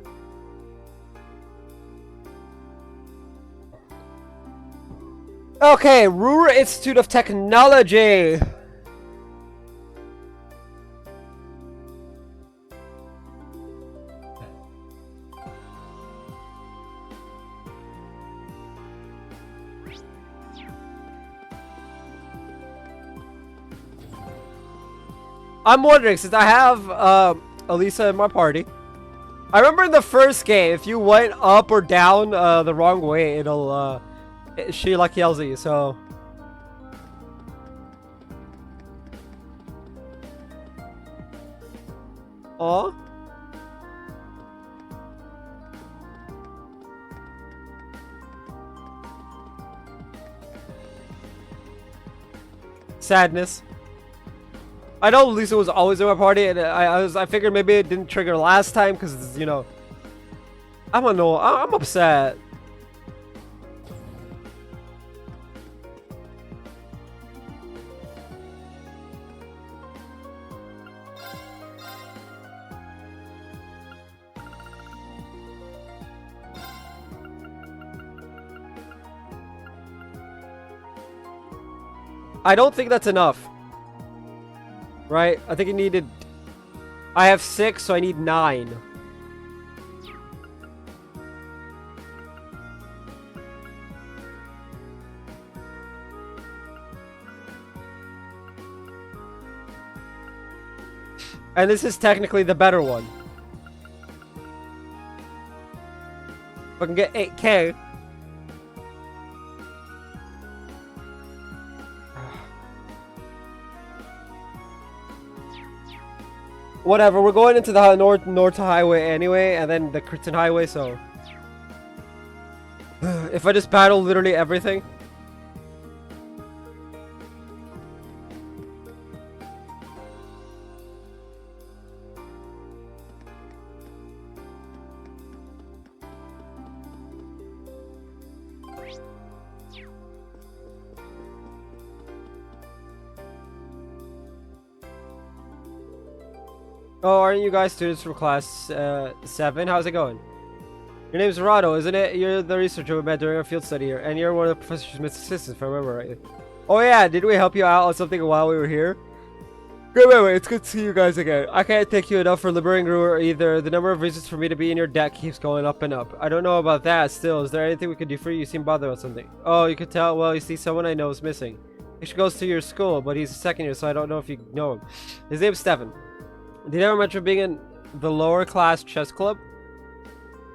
Okay, Ruhr Institute of Technology. I'm wondering, since I have Elisa in my party, I remember in the first game, if you went up or down the wrong way, it'll she like yells at you, so aw. Sadness. I know Lisa was always in my party, and I figured maybe it didn't trigger last time because, you know, I don't know. I'm upset. I don't think that's enough. Right? I think it needed... I have 6, so I need 9. And this is technically the better one. If I can get 8k... Whatever, we're going into the North Highway anyway, and then the Krypton Highway, so... if I just battle literally everything... Oh, aren't you guys students from class 7? How's it going? Your name's Rado, isn't it? You're the researcher we met during our field study here, and you're one of the Professor Smith's assistants, if I remember right. Oh yeah, did we help you out on something while we were here? Wait, it's good to see you guys again. I can't thank you enough for liberating Ruhr either. The number of reasons for me to be in your debt keeps going up and up. I don't know about that, still. Is there anything we could do for you? You seem bothered about something. Oh, you could tell? Well, you see, someone I know is missing. He goes to your school, but he's a second year, so I don't know if you know him. His name's Stefan. Did he ever mention being in the lower class chess club?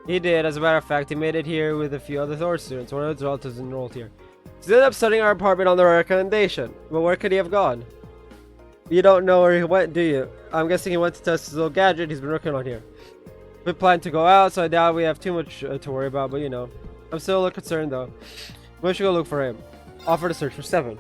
He did, as a matter of fact. He made it here with a few other Thor students. One of his relatives enrolled here. So he ended up studying our apartment on their recommendation. But where could he have gone? You don't know where he went, do you? I'm guessing he went to test his little gadget he's been working on here. We plan to go out, so I doubt we have too much to worry about, but you know. I'm still a little concerned though. We should go look for him. Offer to search for Stefan.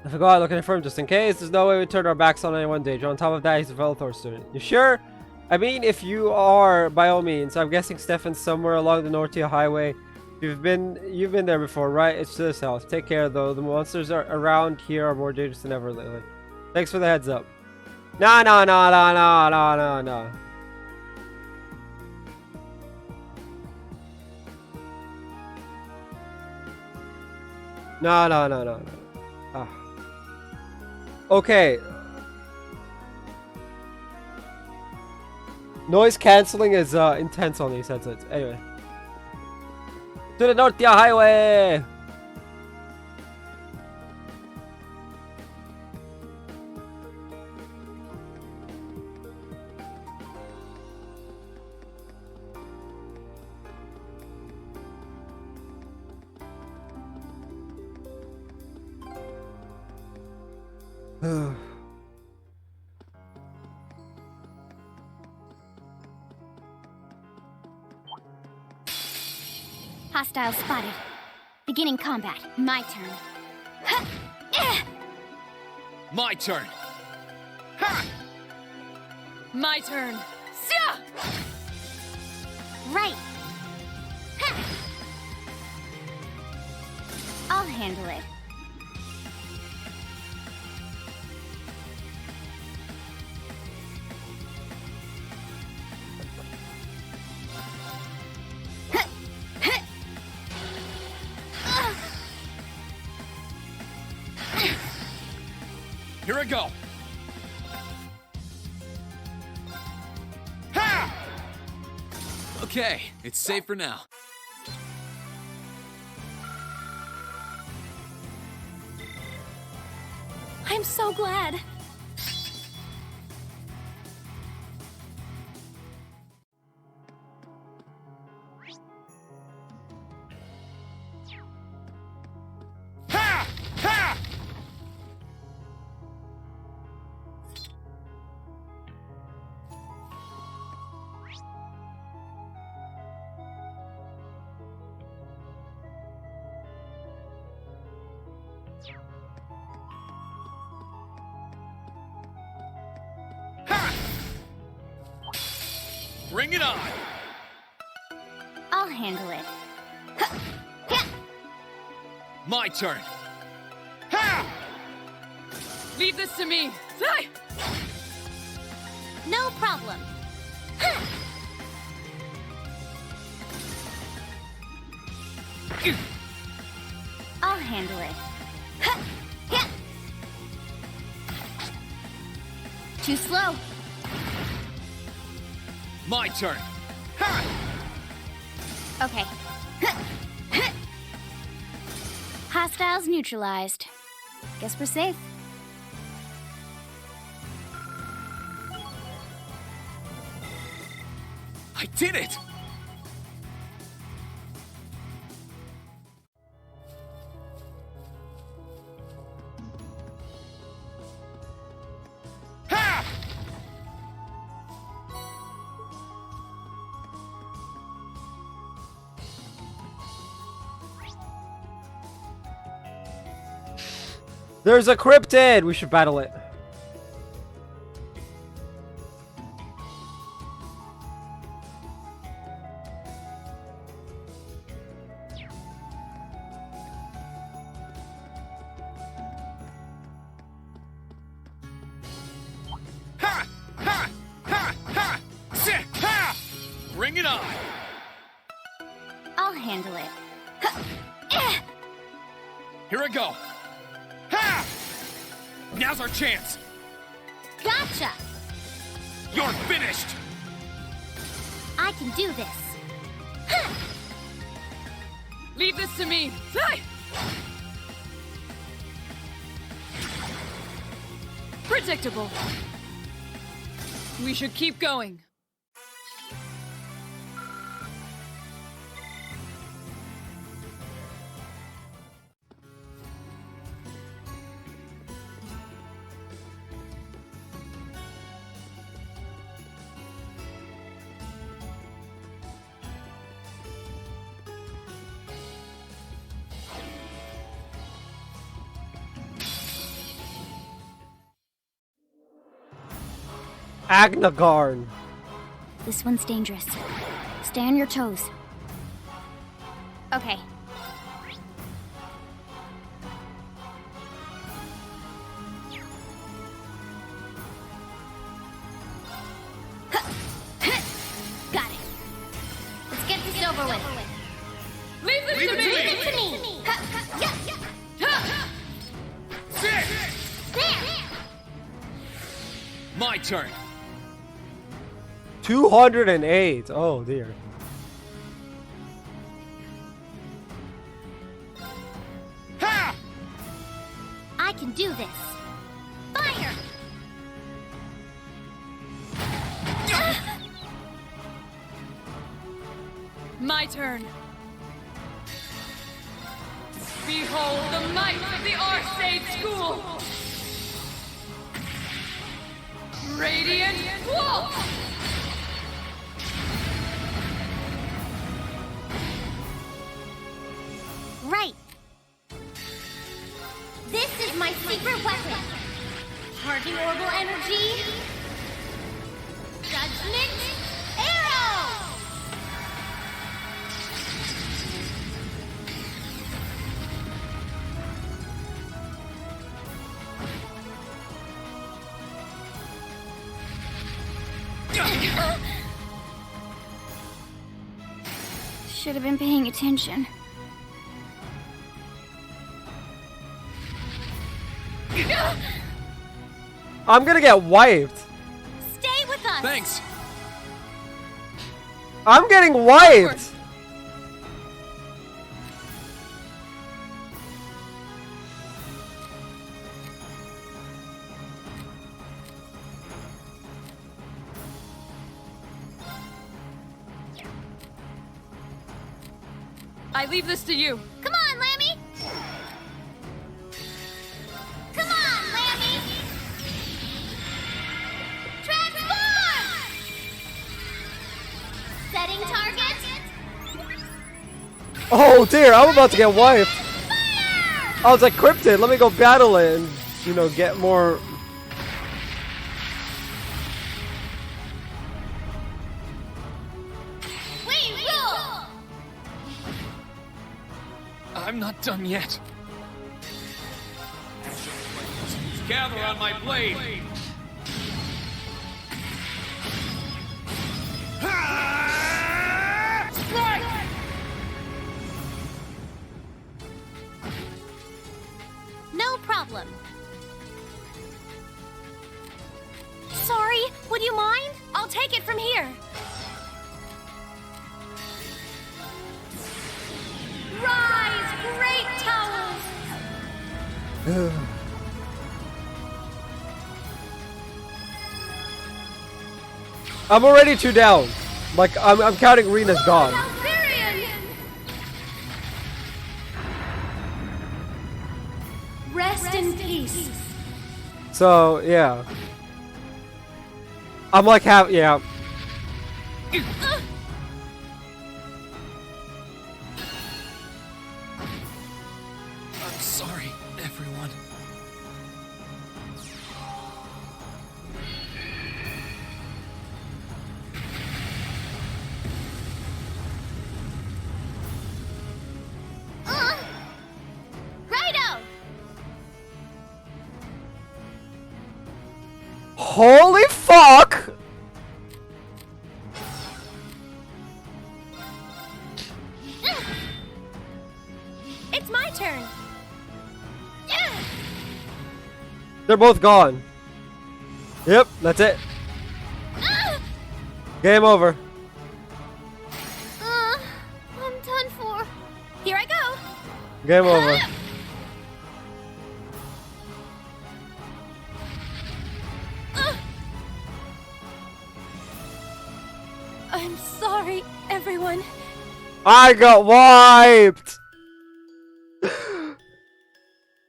If we go out looking for him just in case, there's no way we turn our backs on anyone danger. On top of that, he's a fellow Thor student. You sure? I mean, if you are, by all means. I'm guessing Stefan's somewhere along the Nortia Highway. You've been there before, right? It's to the south. Take care though. The monsters are around here are more dangerous than ever lately. Thanks for the heads up. No, no, no, no, no, no, no, no. No, no, no, no, no. Ah. Okay. Noise cancelling is intense on these headsets. Anyway. To the Northia Highway! Hostile spotted. Beginning combat. My turn. My turn. My turn. Right. I'll handle it. Here I go. Okay, it's safe for now. I'm so glad. Bring it on! I'll handle it. My turn. Leave this to me. No problem. I'll handle it. Too slow. My turn. Okay. Hostiles neutralized. Guess we're safe. I did it! There's a cryptid! We should battle it. Bring it on! I'll handle it. Here I go. Now's our chance. Gotcha! You're finished. I can do this. Leave this to me. Predictable. We should keep going. Agnagarn. This one's dangerous. Stay on your toes. Okay. Got it. Let's get this over with. Leave this Leave to it to me! me. Leave it to me. Sit! There. My turn. 208. Oh dear. Ha! I can do this. Fire! My turn. Behold the might of the Arcade School! Radiant Wolf! Right. This is my secret weapon. Charging orbital energy. Judgment Arrow! Should have been paying attention. I'm gonna get wiped. Stay with us! Thanks. I'm getting wiped. I leave this to you. Come on, Lammy! Come on, Lammy! Transform! Setting target. Oh dear, I'm about to get wiped. Fire! I was like, Cryptid, let me go battle it and, you know, get more. We rule! I'm not done yet. Gather on my blade. Strike! No problem. Sorry, would you mind? I'll take it from here. Rise, great towers! I'm already 2 down. Like, I'm counting Rena's gone. Valkyrian! Rest in peace. So, yeah. I'm like, yeah. I'm sorry, everyone. Righto! Holy fuck! It's my turn. They're both gone. Yep, that's it. Game over. I'm done for. Here I go. Game over. I'm sorry, everyone. I got wiped!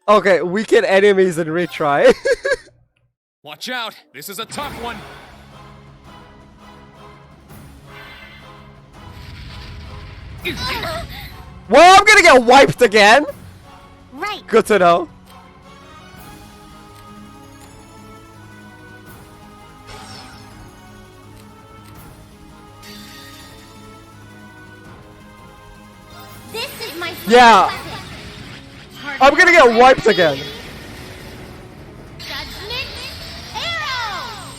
Okay, weaken enemies and retry. Watch out, this is a tough one. Well, I'm gonna get wiped again! Right. Good to know. This is my Yeah. weapon. I'm gonna get wiped again. Judgment arrow.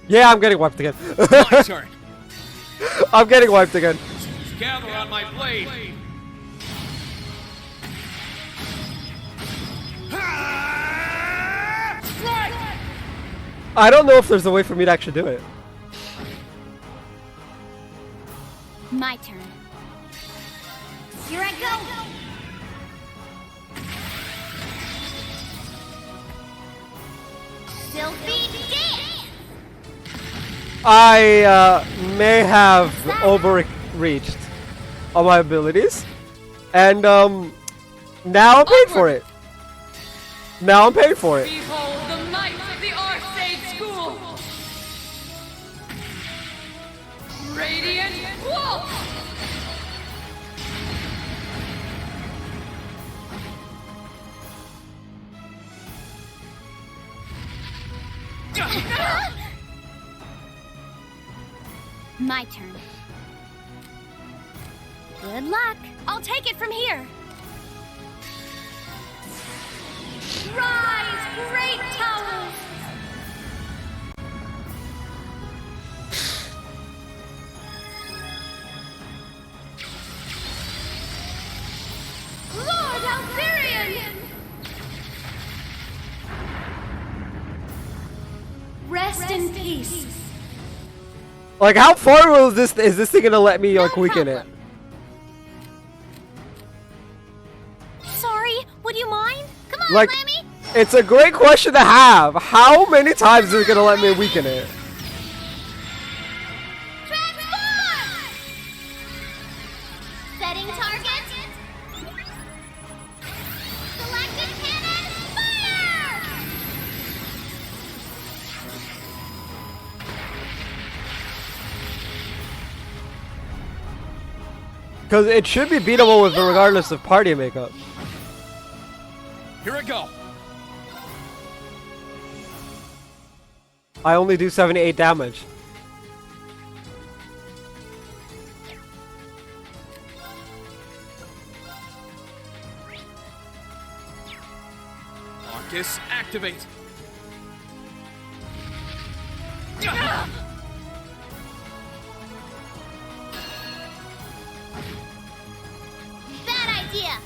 Yeah, I'm getting wiped again. My turn. I'm getting wiped again. Gather on my blade. Strike! I don't know if there's a way for me to actually do it. My turn. Here I go. Sylphie dance. I may have overreached on my abilities, and now I'm paying for it. Now I'm paying for it. Behold the might of the Arcade School! Radiant Wolf! My turn. Good luck. I'll take it from here. Rise, great towers. Lord Altharion! Rest in peace. Like, how far is this thing gonna let me like weaken it? Sorry, would you mind? Come on, Like, Lammy. it's a great question to have. How many times is it gonna let me weaken it? Transform! Setting target. Selected cannon, fire! Because it should be beatable with regardless of party makeup. Here I go. I only do 78 damage. Arcus, activate. Bad idea.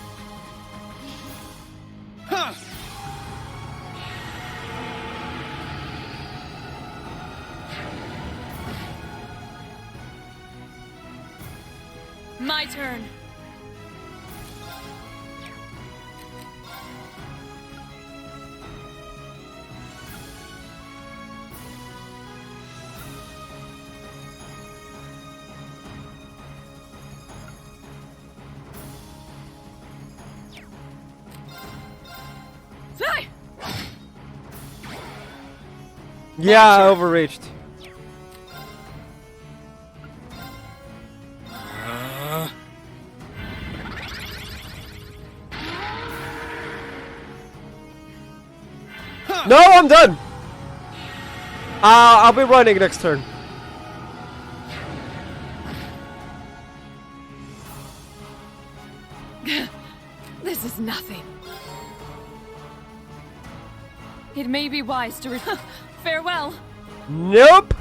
Huh. My turn. Fly! Yeah, I overreached. No, I'm done. I'll be running next turn. This is nothing. It may be wise to farewell. Nope.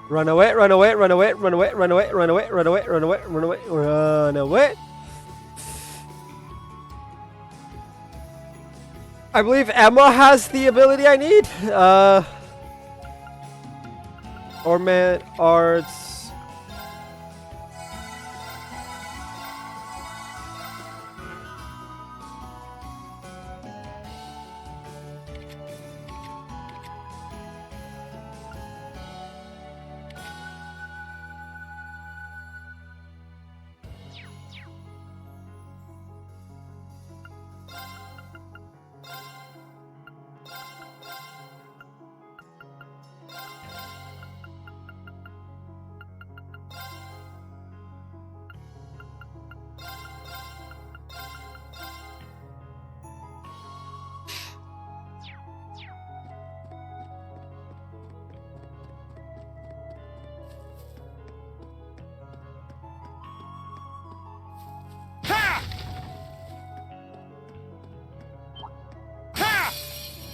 Run away, run away, run away, run away, run away, run away, run away, run away, run away, run away. I believe Emma has the ability I need. Ornament Arts.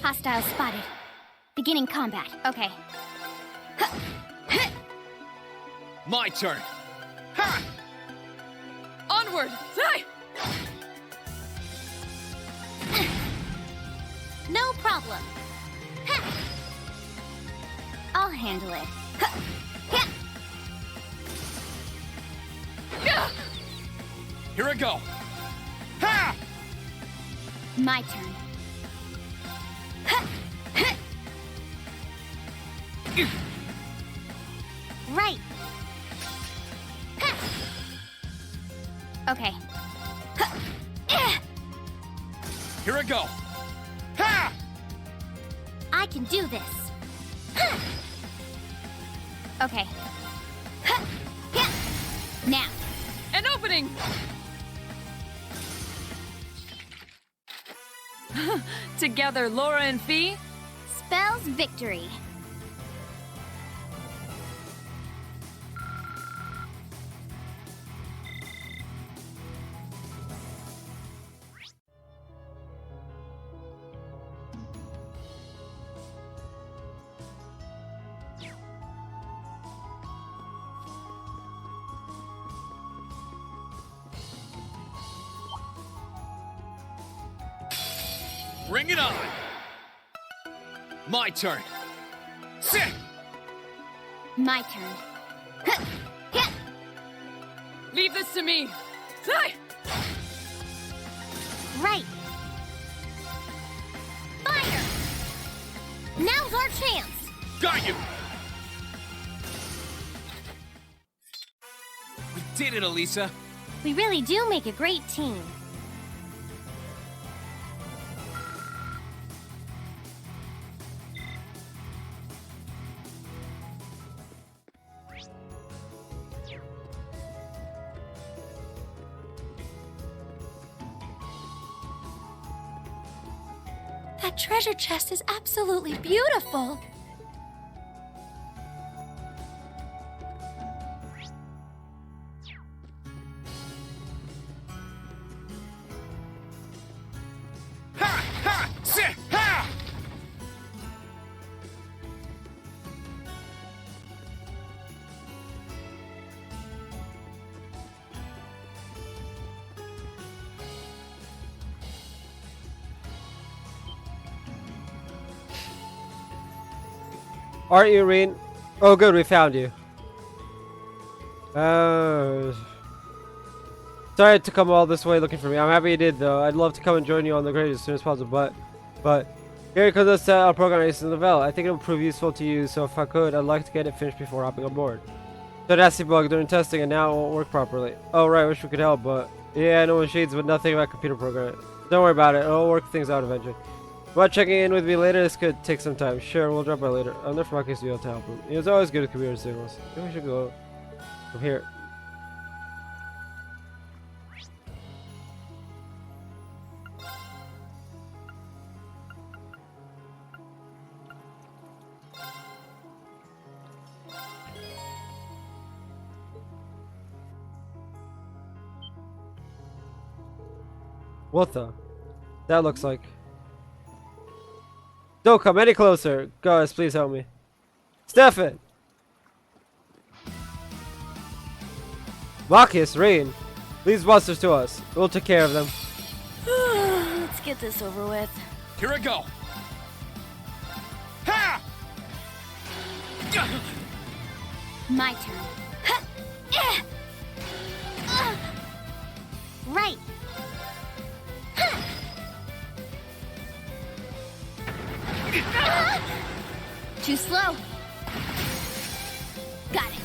Hostile spotted. Beginning combat. Okay. My turn. Ha! Onward! Fly! No problem. I'll handle it. Here I go. Ha! My turn. Right. Okay. Here I go. Ha! I can do this. Okay. Now. An opening! Together, Laura and Fee. Spells victory. Bring it on. My turn. Sit! My turn. Leave this to me. Fly! Right. Fire! Now's our chance! Got you! We did it, Elisa. We really do make a great team. That treasure chest is absolutely beautiful. Ha! Ha! Sit! Ha! Aren't you, Reen? Oh, good, we found you. Sorry to come all this way looking for me. I'm happy you did, though. I'd love to come and join you on the grade as soon as possible, but here comes a set of program I used to develop. I think it'll prove useful to you, so if I could, I'd like to get it finished before hopping on board. So nasty bug during testing, and now it won't work properly. Oh, right, wish we could help, but yeah, I know machines, but nothing about computer programming. Don't worry about it. It'll work things out eventually. About checking in with me later? This could take some time. Sure, we'll drop by later. I'm there for my case to be able to help him. It's always good with computer signals. Maybe we should go from here. What the? That looks like. Don't come any closer. Guys, please help me. Stefan! Marcus, Rain. Leave these monsters to us. We'll take care of them. Let's get this over with. Here I go. Ha! My turn. Right. Too slow. Got it.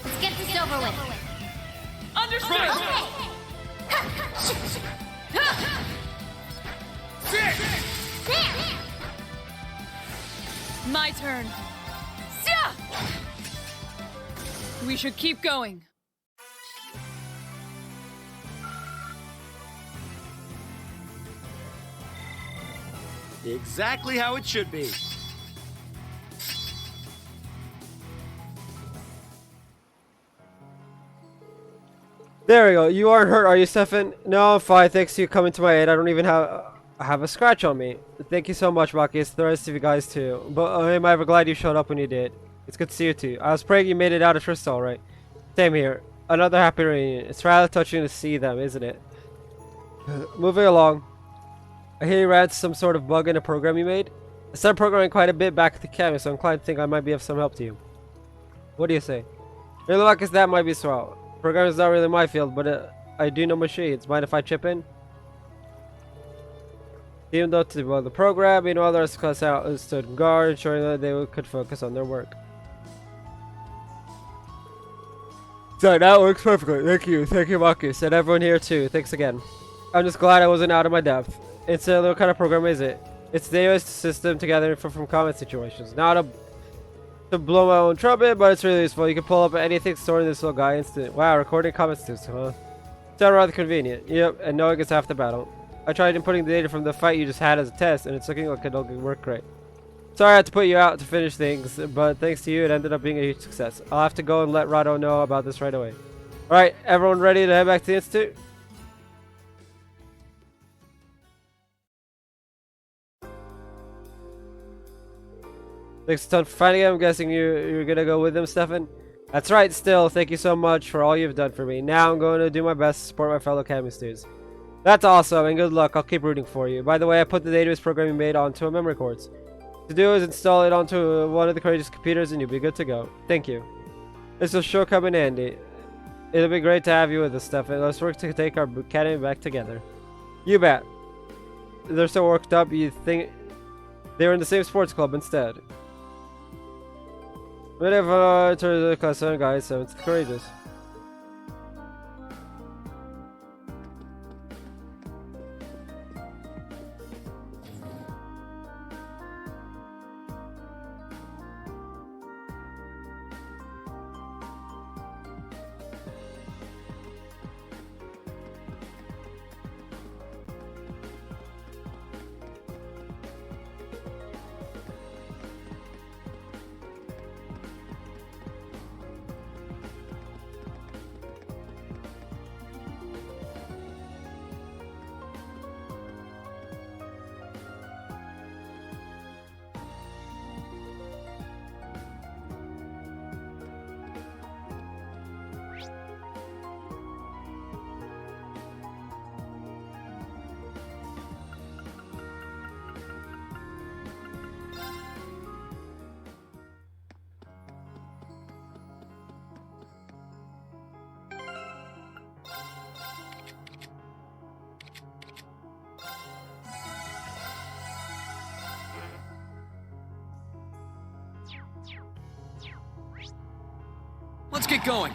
Let's get this over with. Understood! Okay. There. My turn. Sia! We should keep going. Exactly how it should be. There we go. You aren't hurt, are you, Stefan? No, I'm fine. Thanks to you coming to my aid. I don't even have I have a scratch on me. Thank you so much, Maki. It's the rest of you guys too. But I'm ever glad you showed up when you did. It's good to see you too. I was praying you made it out of Trista alright. Same here. Another happy reunion. It's rather touching to see them, isn't it? Moving along. I hear you ran into some sort of bug in a program you made. I started programming quite a bit back at the academy, so I'm inclined to think I might be of some help to you. What do you say? Really, Marcus, that might be swell. Programming is not really my field, but I do know machines. Mind if I chip in? Even though to develop the program, meanwhile the rest of the class out stood guard, ensuring that they could focus on their work. So that works perfectly. Thank you, Marcus, and everyone here too. Thanks again. I'm just glad I wasn't out of my depth. It's what kind of program is it? It's the newest system to gather info from common situations. Not to blow my own trumpet, but it's really useful. You can pull up anything stored in this little guy instant. Wow, recording comments too, huh? Sound rather convenient. Yep, and knowing it's half the battle. I tried inputting the data from the fight you just had as a test, and it's looking like it'll work great. Sorry I had to put you out to finish things, but thanks to you, it ended up being a huge success. I'll have to go and let Rado know about this right away. Alright, everyone ready to head back to the Institute? Thanks a ton for finding him. I'm guessing you're gonna go with him, Stefan? That's right, still. Thank you so much for all you've done for me. Now I'm going to do my best to support my fellow Academy students. That's awesome, and good luck. I'll keep rooting for you. By the way, I put the database program you made onto a memory cards. To do is install it onto one of the courageous computers and you'll be good to go. Thank you. This will sure come in handy. It'll be great to have you with us, Stefan. Let's work to take our academy back together. You bet. They're so worked up, you'd think they were in the same sports club instead. Whatever, to the class 7 guys, 7th courageous. Let's get going.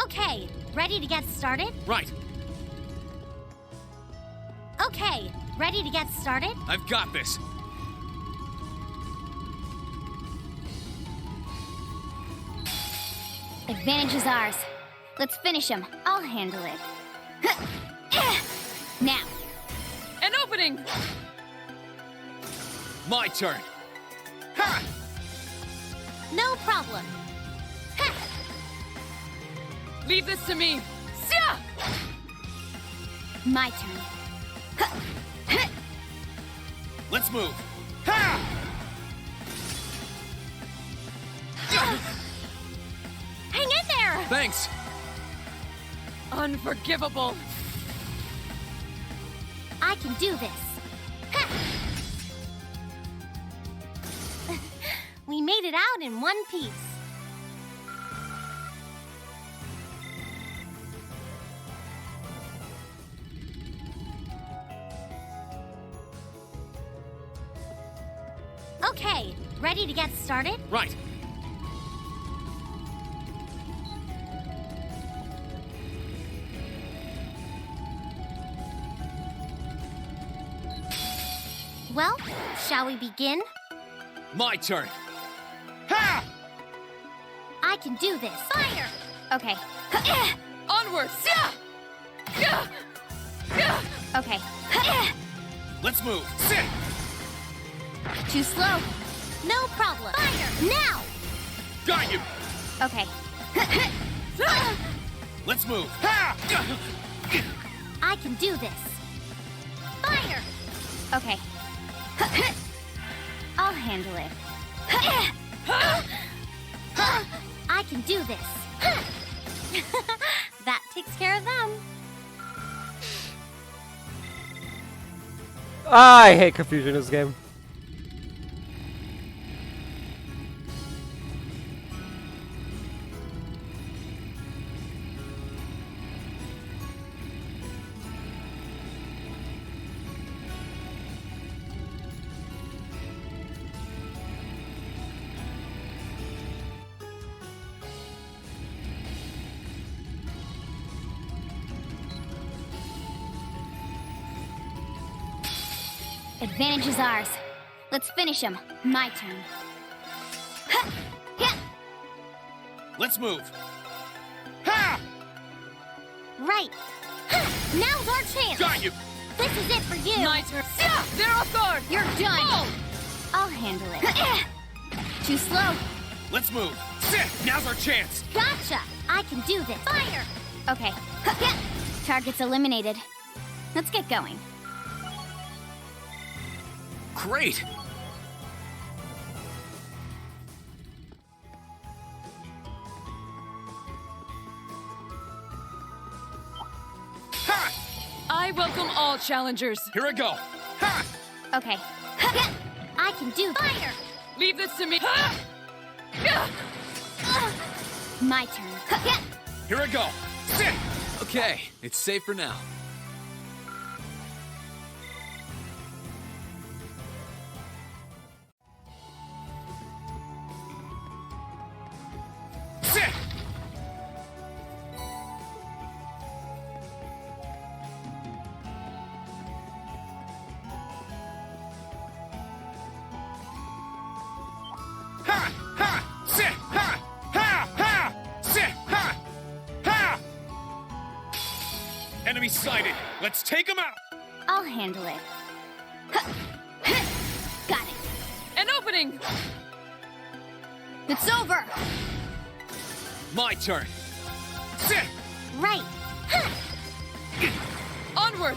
Okay, ready to get started? Right. Okay, ready to get started? I've got this. Advantage is ours. Let's finish him. I'll handle it. Now. An opening! My turn. Ha! No problem. Ha! Leave this to me. Sia! My turn. Let's move. Hang in there! Thanks. Unforgivable. I can do this. Ha! We made it out in one piece. Okay, ready to get started? Right. Well, shall we begin? My turn. I can do this. Fire! Okay. Onward! Sia! Okay. Let's move. Sit. Too slow. No problem. Fire! Now! Got you. Okay. Let's move. I can do this. Fire! Okay. I'll handle it. I can do this. That takes care of them. I hate confusion in this game. Advantage is ours. Let's finish him. My turn. Let's move. Right. Now's our chance. Got you. This is it for you. My turn. They're off guard. You're done. I'll handle it. Too slow. Let's move. Sit. Now's our chance. Gotcha. I can do this. Fire! Okay. Target's eliminated. Let's get going. Great. Ha! I welcome all challengers. Here I go. Ha! Okay. I can do fire! Leave this to me. My turn. Here I go. Sit. Okay, it's safe for now. Sit. Ha! Ha! Sit! Ha! Ha! Ha! Sit! Ha! Ha! Enemy sighted. Let's take him out. I'll handle it. Got it. An opening. It's over. My turn. Sit. Right. Onward.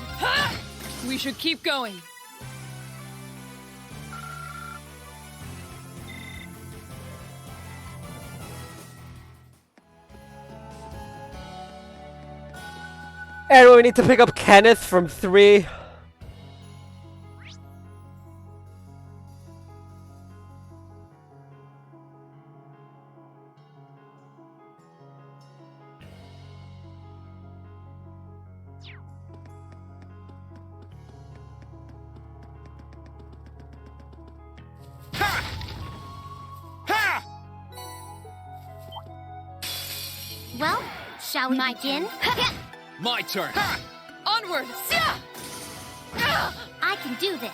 We should keep going. And we need to pick up Kenneth from 3. Ha! Ha! Well, shall we begin? My turn. Onward. I can do this.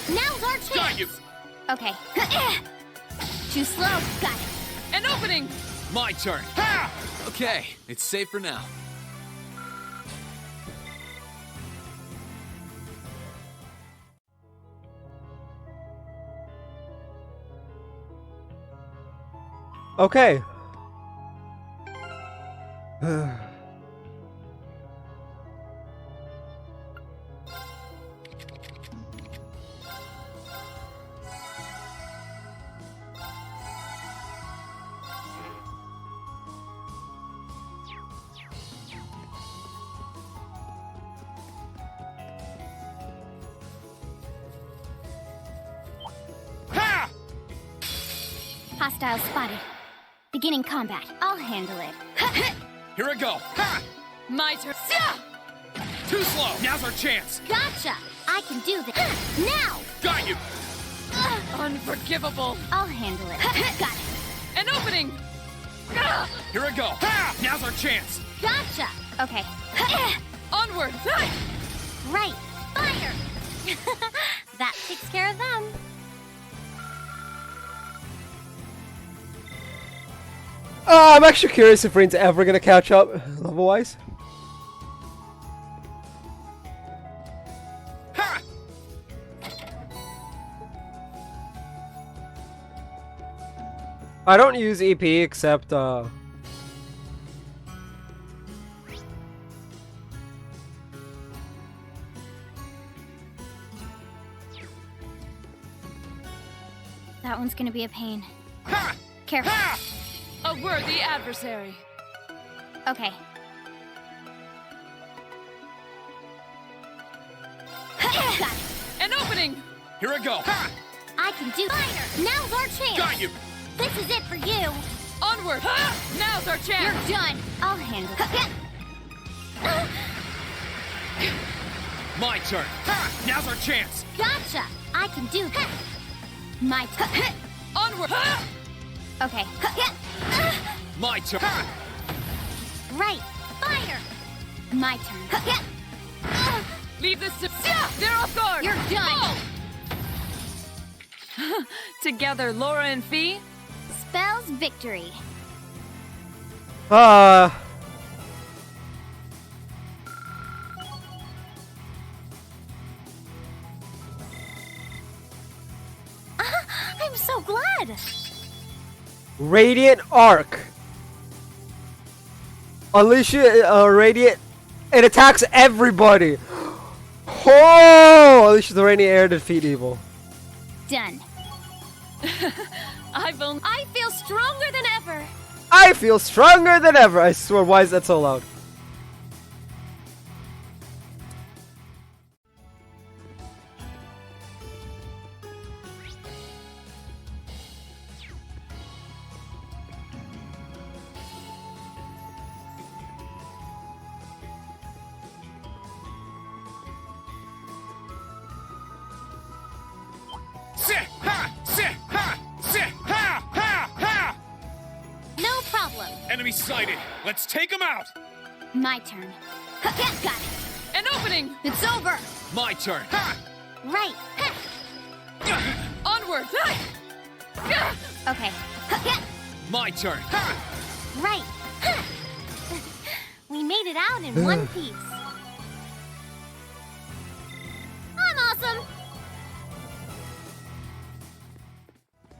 Now's our chance. Got you. Okay. Too slow. Got it. An opening. My turn. Okay, it's safe for now. Okay. Ha! Hostile spotted. Beginning combat. I'll handle it. Here I go. Ha! My turn. Too slow. Now's our chance. Gotcha. I can do this. Now. Got you. Unforgivable. I'll handle it. Got it. An opening. Here I go. Ha! Now's our chance. Gotcha. Okay. Onward. Right. Fire. That takes care of them. I'm actually curious if Rain's ever gonna catch up level-wise. I don't use EP except That one's gonna be a pain. Ha! Careful. Ha! A worthy adversary. Okay. Got it. An opening. Here I go. Ha! I can do fire. Now's our chance. Got you. This is it for you. Onward. Now's our chance. You're done. I'll handle it. My turn. Ha! Now's our chance. Gotcha. I can do this. My turn. Onward. Okay. My turn. Ha! Right. Fire. My turn. Leave this to. They're off guard. You're done. Go! Together, Laura and Fee. Spells victory. I'm so glad. Radiant Arc. Unleash Radiant. It attacks everybody. Oh! Unleash the Radiant Air to defeat evil. Done. I feel stronger than ever. I feel stronger than ever. I swear, why is that so loud? Sit! Ha! Sit! Ha! Sit! Ha! Ha! Ha! No problem. Enemy sighted. Let's take him out. My turn. Got it. An opening. It's over. My turn. Ha! Right. Onward. Okay. My turn. Ha! Right. We made it out in one piece. I'm awesome.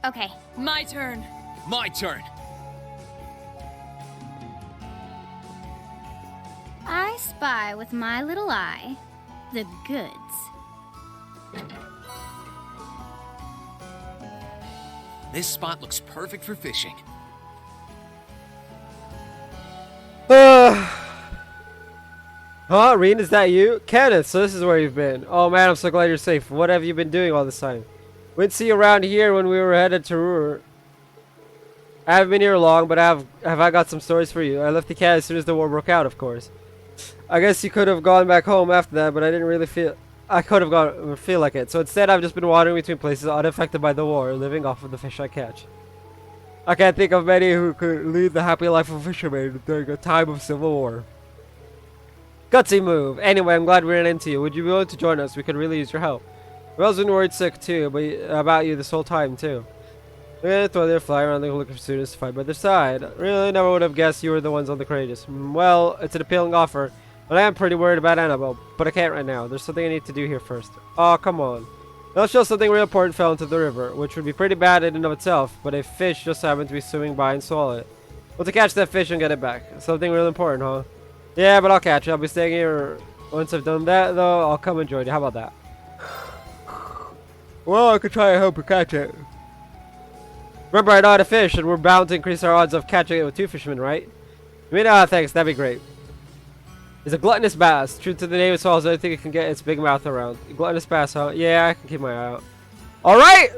Okay. My turn. My turn. I spy with my little eye the goods. This spot looks perfect for fishing. Huh, Reen, is that you? Kenneth, so this is where you've been. Oh man, I'm so glad you're safe. What have you been doing all this time? We didn't see you around here when we were headed to Ruhr. I haven't been here long, but have I got some stories for you. I left the cat as soon as the war broke out, of course. I guess you could have gone back home after that, but I didn't really feel like it. So instead, I've just been wandering between places unaffected by the war, living off of the fish I catch. I can't think of many who could lead the happy life of a fisherman during a time of civil war. Gutsy move. Anyway, I'm glad we ran into you. Would you be willing to join us? We could really use your help. Wells been worried sick too, but about you this whole time too. They're flying around looking for students to fight by their side. Really, never would have guessed you were the ones on the courageous. Well, it's an appealing offer, but I am pretty worried about Annabelle. But I can't right now. There's something I need to do here first. Oh, come on. I'll show something real important fell into the river, which would be pretty bad in and of itself, but a fish just happened to be swimming by and swallow it. Well, to catch that fish and get it back. Something real important, huh? Yeah, but I'll catch it. I'll be staying here. Once I've done that, though, I'll come and join you. How about that? Well, I could try and help you catch it. Remember, I know how to fish, and we're bound to increase our odds of catching it with two fishermen, right? I mean, thanks. That'd be great. It's a gluttonous bass. True to the name, it swallows anything it can get its big mouth around. Gluttonous bass, huh? Yeah, I can keep my eye out. Alright!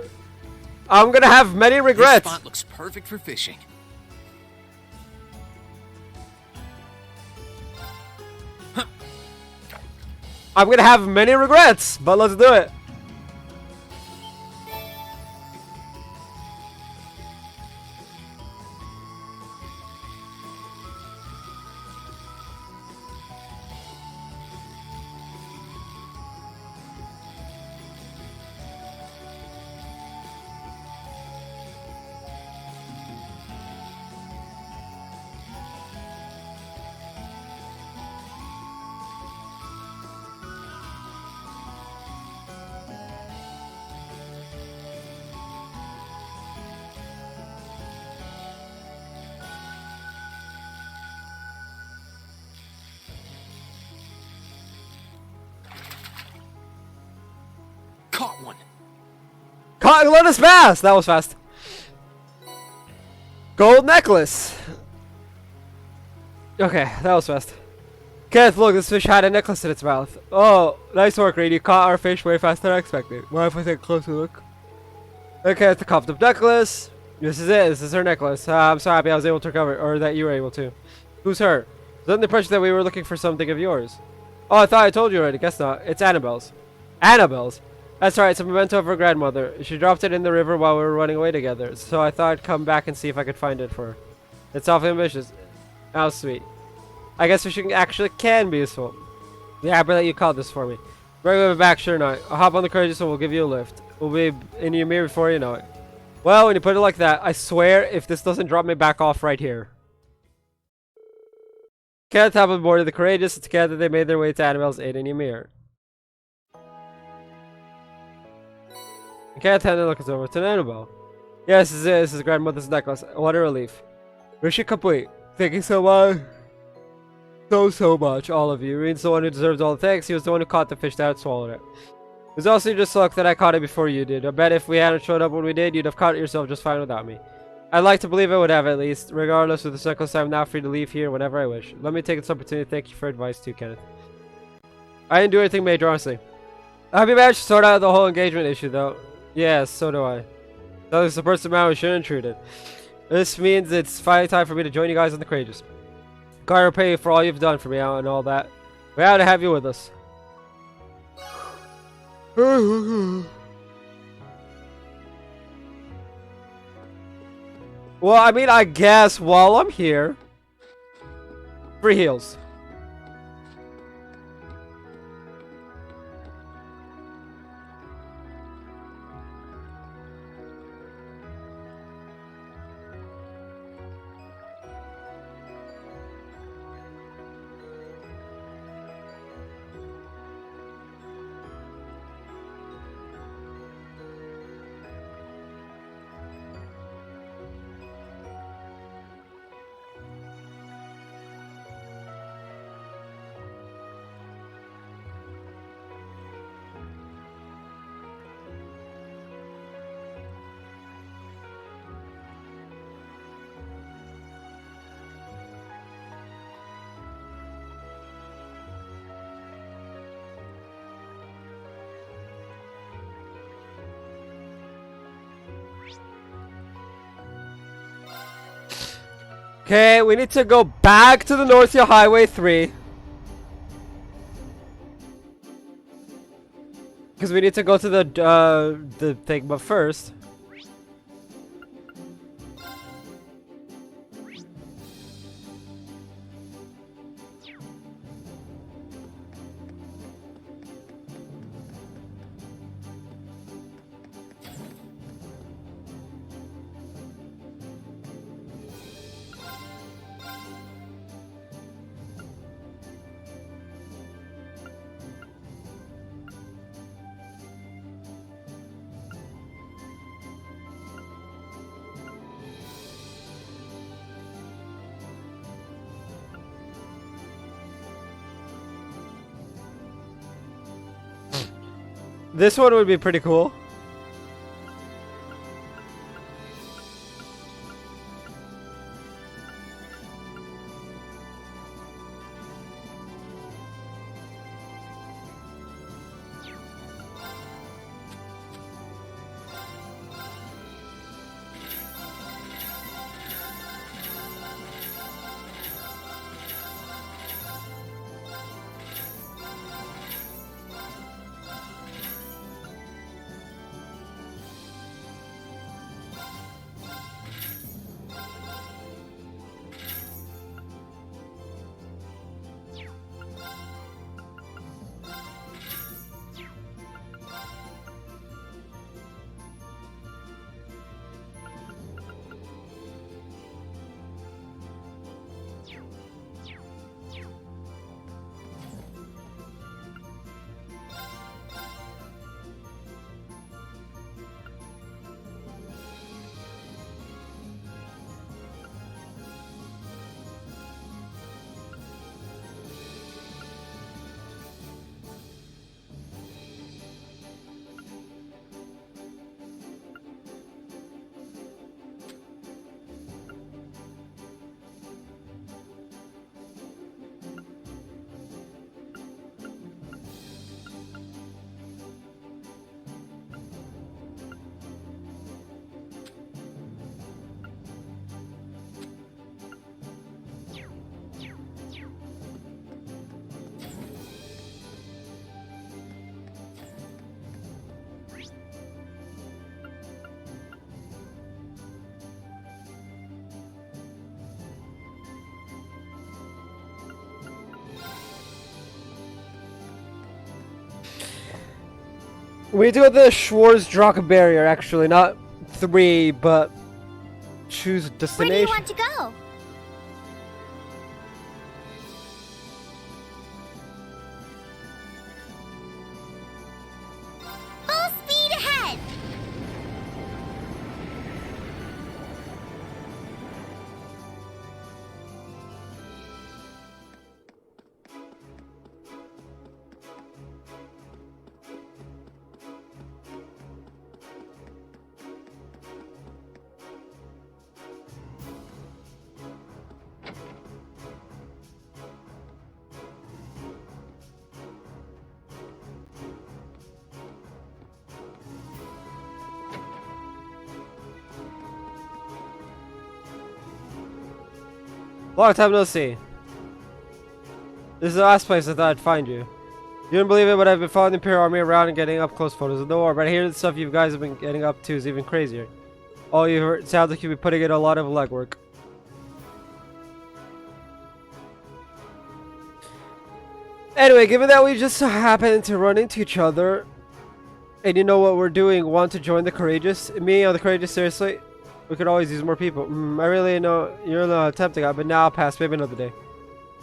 I'm gonna have many regrets. This spot looks perfect for fishing. I'm gonna have many regrets, but let's do it. Let us pass! That was fast. Gold necklace. Okay, that was fast. Kenneth, look, this fish had a necklace in its mouth. Oh, nice work, Reed. You caught our fish way faster than I expected. Mind if I take a closer look? Okay, it's the cuffed up necklace. This is it. This is her necklace. I'm so happy I was able to recover it, or that you were able to. Who's her? Was under the impression that we were looking for something of yours. Oh, I thought I told you already. Guess not. It's Annabelle's. Annabelle's? That's right. It's a memento of her grandmother. She dropped it in the river while we were running away together. So I thought I'd come back and see if I could find it for her. It's awfully ambitious. How sweet. I guess fishing actually can be useful. Yeah, I bet that you caught this for me. Bring it back, sure not. I'll hop on the Courageous and we'll give you a lift. We'll be in your mirror before you know it. Well, when you put it like that, I swear if this doesn't drop me back off right here. Kenneth hop on board of the Courageous, and together they made their way to Annabelle's Inn in Ymir. Kenneth handed looks over to Annabelle. Yes, this is it. This is grandmother's necklace. What a relief. Mission complete. Thank you so much. So much, all of you. Reen's the one who deserves all the thanks. He was the one who caught the fish that had swallowed it. It was also just luck that I caught it before you did. I bet if we hadn't showed up when we did, you'd have caught it yourself just fine without me. I'd like to believe I would have at least. Regardless of the necklace, I'm now free to leave here whenever I wish. Let me take this opportunity to thank you for advice too, Kenneth. I didn't do anything major, honestly. I hope you managed to sort out the whole engagement issue, though. Yes, so do I. That was the person man we shouldn't intrude it. This means it's finally time for me to join you guys on the Courageous. God repay you for all you've done for me out and all that. We're happy to have you with us. Well, I mean, I guess while I'm here, free heals. Okay, we need to go back to the North Hill Highway 3. Because we need to go to the thing, but first... This one would be pretty cool. We need to go to the Schwarzdrache barrier, actually, not 3, but choose a Where do you destination. want to go? Full speed ahead! Long time no see. This is the last place I thought I'd find you. You wouldn't believe it, but I've been following the Imperial Army around and getting up close photos of the war, but I hear the stuff you guys have been getting up to is even crazier. All you heard sounds like you've been putting in a lot of legwork. Anyway, given that we just happened to run into each other, and you know what we're doing, want to join the Courageous? Me on the Courageous, seriously? We could always use more people. I really know you're not tempting, but now I'll pass, maybe another day.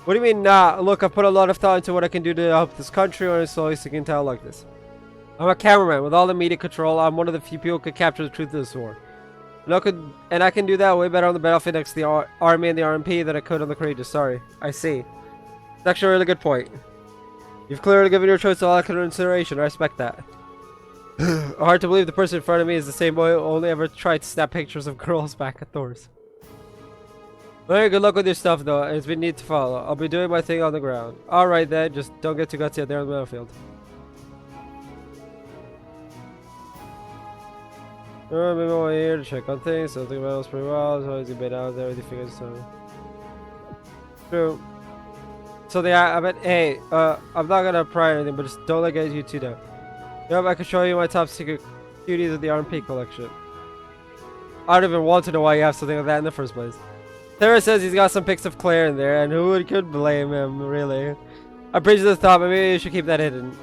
What do you mean, nah? Look, I put a lot of thought into what I can do to help this country, or slowly sticking to like this. I'm a cameraman. With all the media control, I'm one of the few people who could capture the truth of this war. And I can do that way better on the battlefield next to the army and the RMP than I could on the Courageous. Sorry. I see. It's actually a really good point. You've clearly given your choice a lot of consideration. I respect that. Hard to believe the person in front of me is the same boy who only ever tried to snap pictures of girls back at Thor's. Very good luck with your stuff though, it's been neat to follow. I'll be doing my thing on the ground. Alright then, just don't get too gutsy out there on the battlefield. I'm here to check on things, so I think about it pretty well, so as you've been out there with your fingers, so... True. So I bet, hey, I'm not gonna pry or anything, but just don't let get you too down. Yep, I can show you my top secret cuties of the RMP collection. I don't even want to know why you have something like that in the first place. Sarah says he's got some pics of Claire in there, and who could blame him, really? I'm pretty sure the thought, but maybe you should keep that hidden.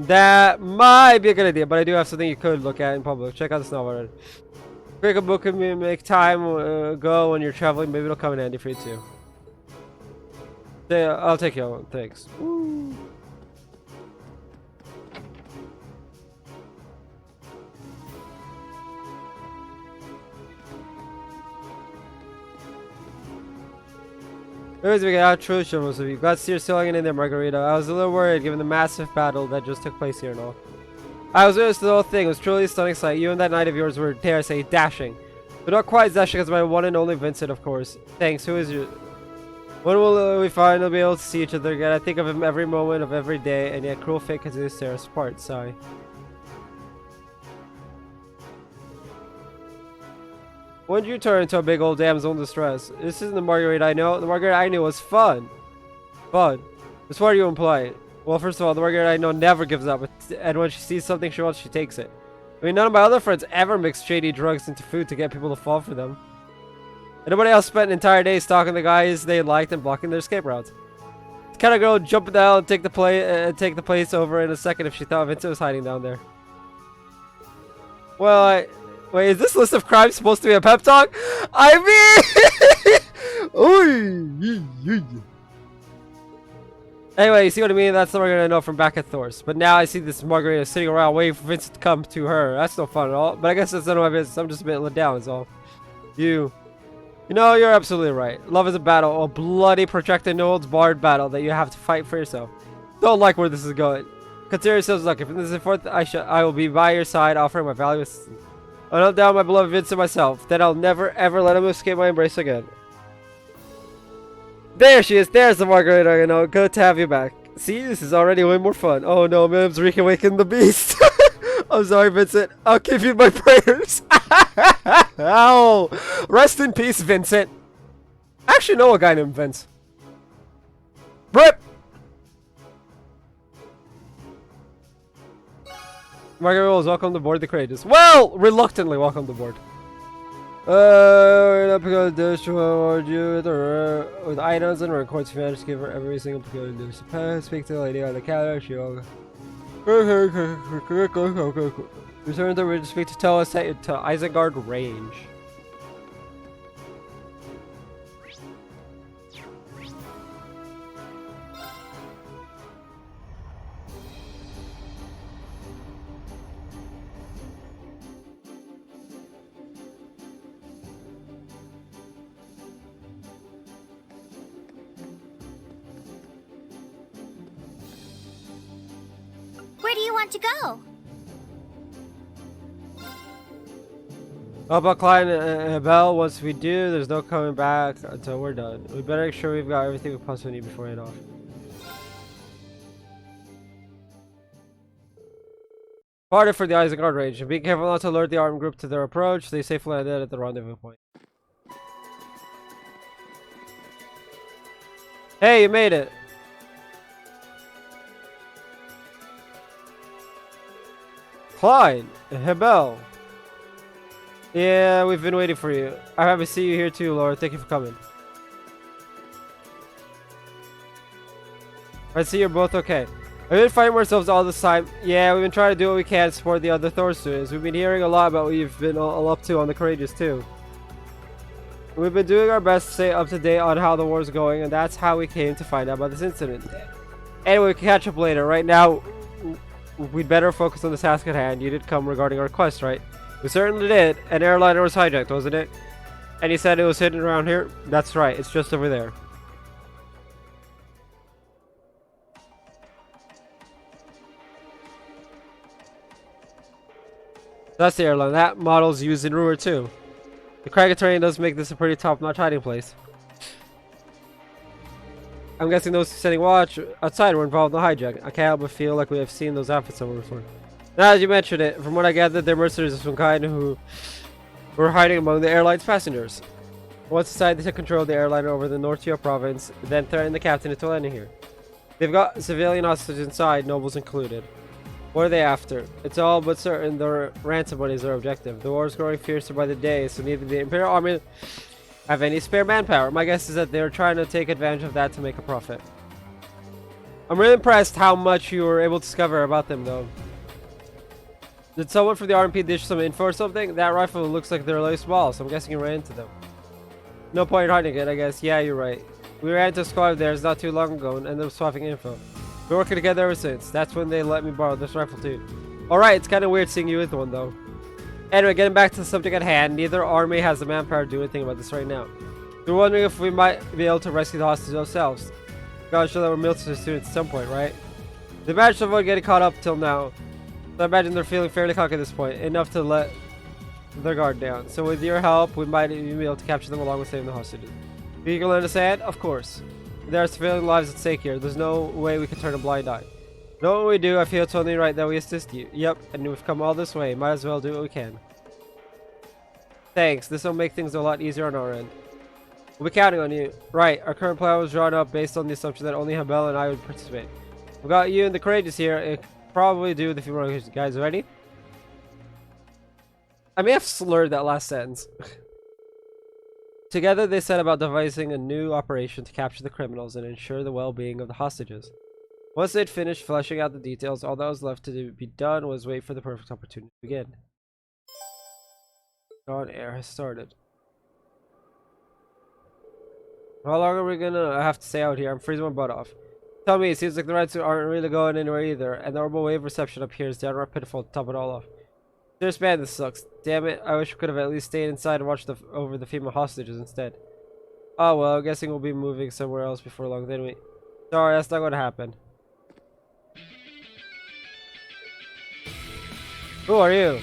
That might be a good idea, but I do have something you could look at in public. Check out this novel already. Pick a book and make time go when you're traveling. Maybe it'll come in handy for you too. Yeah, I'll take you. Thanks. Woo. Anyways, we got out truly sure most of you. Glad to see you're still hanging in there, Margarita. I was a little worried given the massive battle that just took place here and all. I was witness to the whole thing. It was truly a stunning sight. You and that knight of yours were, dare I say, dashing. But not quite as dashing as my one and only Vincent, of course. Thanks. Who is your... When will we finally be able to see each other again? I think of him every moment of every day, and yet cruel fate continues to tear us apart. Sigh. When did you turn into a big old damsel in distress? This isn't the Marguerite I know. The Marguerite I knew was fun. Fun. That's what you imply. Well, first of all, the Marguerite I know never gives up, and when she sees something she wants, she takes it. I mean, none of my other friends ever mix shady drugs into food to get people to fall for them. And nobody else spent an entire day stalking the guys they liked and blocking their escape routes. It's kind of girl would jump down and take the place over in a second if she thought Vincent was hiding down there. Well, wait, is this list of crimes supposed to be a pep talk? I mean... Anyway, you see what I mean? That's the Margarita I know from back at Thor's. But now I see this Margarita sitting around waiting for Vincent to come to her. That's no fun at all. But I guess that's none of my business. I'm just a bit let down is all. You know, you're absolutely right. Love is a battle. A bloody, protracted, no-holds-barred battle that you have to fight for yourself. Don't like where this is going. Consider yourselves lucky. From this forth, I will be by your side, offering my valuable assistance. I'll hunt down my beloved Vincent myself. Then I'll never, ever let him escape my embrace again. There she is. There's the Margarita, you know. Good to have you back. See, this is already way more fun. Oh no, Mim's reawakened the beast. I'm sorry, Vincent. I'll give you my prayers. Ow. Rest in peace, Vincent. I actually know a guy named Vince. Rip. Margarita is welcome aboard the Courageous. Well, reluctantly welcome aboard. We're not going to dish to reward you with items and records. If you manage to give her every single peculiar dish. Speak to the lady on the counter. She'll Return to the speak to tell us that to Isengard range. Where do you want to go? Up about Klein and Bell. Once we do, there's no coming back until we're done. We better make sure we've got everything we possibly need before we head off. Party for the Isengard range, and be careful not to alert the armed group to their approach. They safely landed at the rendezvous point. Hey, you made it! Klein, Hebel. Yeah, we've been waiting for you. I'm happy to see you here too, Laura. Thank you for coming. I see you're both okay. We've been fighting ourselves all this time. Yeah, we've been trying to do what we can to support the other Thor students. We've been hearing a lot about what you've been all up to on the Courageous too. We've been doing our best to stay up to date on how the war's going, and that's how we came to find out about this incident. Anyway, we can catch up later. Right now, we'd better focus on the task at hand. You did come regarding our quest, right? We certainly did. An airliner was hijacked, wasn't it? And he said it was hidden around here? That's right, it's just over there. That's the airline. That model's used in Ruhr too. The Kraken terrain does make this a pretty top-notch hiding place. I'm guessing those setting watch outside were involved in the hijack. I can't help but feel like we have seen those outfits somewhere before. Now that you mentioned it, from what I gathered, they're mercenaries of some kind who were hiding among the airline's passengers. Once inside, they took control of the airliner over the North Tio province, then threatened the captain into landing here. They've got civilian hostages inside, nobles included. What are they after? It's all but certain their ransom money is their objective. The war is growing fiercer by the day, so neither the Imperial Army have any spare manpower. My guess is that they're trying to take advantage of that to make a profit. I'm really impressed how much you were able to discover about them, though. Did someone from the RMP dish some info or something? That rifle looks like they're really small, so I'm guessing you ran into them. No point in hiding it, I guess. Yeah, you're right. We ran into a squad of theirs not too long ago and ended up swapping info. We're working together ever since. That's when they let me borrow this rifle too. Alright, it's kind of weird seeing you with one though. Anyway, getting back to the subject at hand, neither army has the manpower to do anything about this right now. We're wondering if we might be able to rescue the hostages ourselves. Gotta show that we're military students at some point, right? They managed to avoid getting caught up till now. So I imagine they're feeling fairly cocky at this point, enough to let their guard down. So with your help, we might even be able to capture them along with saving the hostages. You can understand? Of course. There are civilian lives at stake here. There's no way we can turn a blind eye. Know what we do? I feel it's only right that we assist you. Yep, and we've come all this way. Might as well do what we can. Thanks. This will make things a lot easier on our end. We'll be counting on you. Right, our current plan was drawn up based on the assumption that only Habel and I would participate. We got you and the Courageous here. It could probably do with a few more guys. Ready? I may have slurred that last sentence. Together, they set about devising a new operation to capture the criminals and ensure the well-being of the hostages. Once they'd finished fleshing out the details, all that was left to be done was wait for the perfect opportunity to begin. Dawn Air has started. How long are we gonna have to stay out here? I'm freezing my butt off. Tell me, it seems like the Reds aren't really going anywhere either, and the normal wave reception up here is downright pitiful to top it all off. Serious man, this sucks. Damn it, I wish we could have at least stayed inside and watched over the female hostages instead. Oh well, I'm guessing we'll be moving somewhere else before long, then we... Sorry, that's not going to happen. Who are you?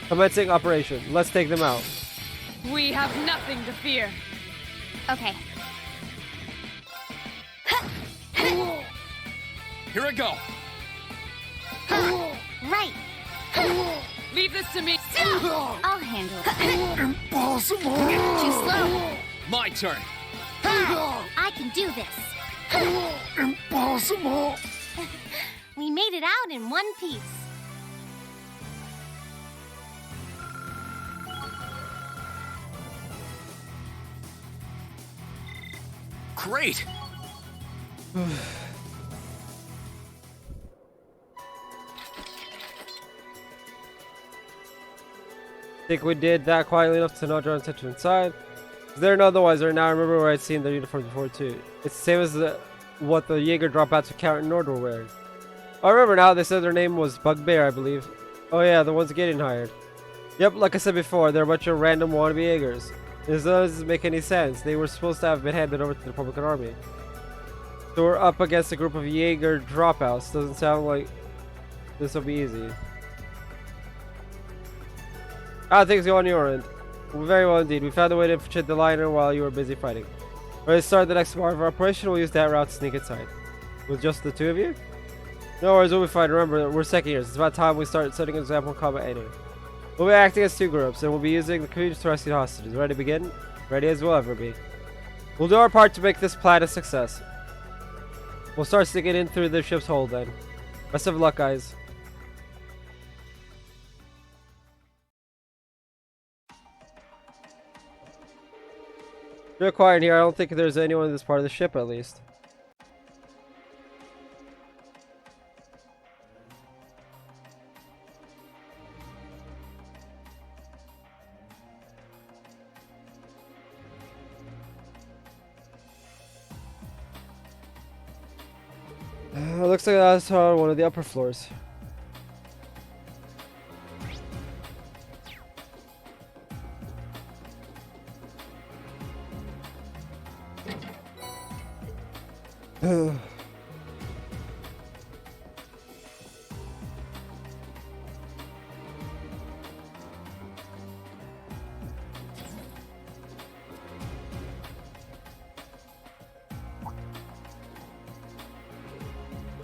Commencing operation. Let's take them out. We have nothing to fear. Okay. Here I go. Right. Leave this to me. I'll handle it. Impossible. Too slow. My turn. I can do this. Impossible. We made it out in one piece. Great. Think we did that quietly enough to not draw attention inside? Is there and otherwise, right now I remember where I'd seen their uniforms before too. It's the same as what the Jaeger dropouts of Count and Nord were wearing. I remember now, they said their name was Bugbear, I believe. Oh yeah, the ones getting hired. Yep, like I said before, they're a bunch of random wannabe Jaegers. This doesn't make any sense. They were supposed to have been handed over to the Republican Army. So we're up against a group of Jaeger dropouts. Doesn't sound like this will be easy. How things go on your end? Very well indeed. We found a way to infiltrate the liner while you were busy fighting. Ready to start the next part of our operation? We'll use that route to sneak inside. With just the two of you? No worries, we'll be fine. Remember, we're second years. It's about time we start setting an example in combat anyway. We'll be acting as two groups, and we'll be using the communities to rescue hostages. Ready to begin? Ready as we'll ever be. We'll do our part to make this plan a success. We'll start sneaking in through the ship's hold then. Best of luck, guys. You're quiet here. I don't think there's anyone in this part of the ship, at least. Looks like that's on one of the upper floors.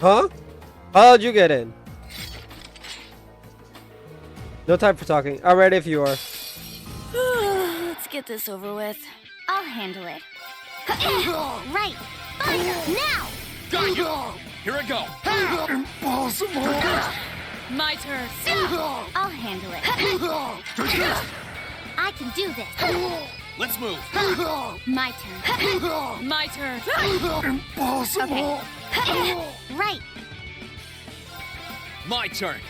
Huh? How'd you get in? No time for talking. I'm ready if you are. Let's get this over with. I'll handle it. Right. Fire now. Got you! Here I go! Impossible! My turn. I'll handle it. I can do this. Let's move! My turn. My turn. Impossible! Right. My turn!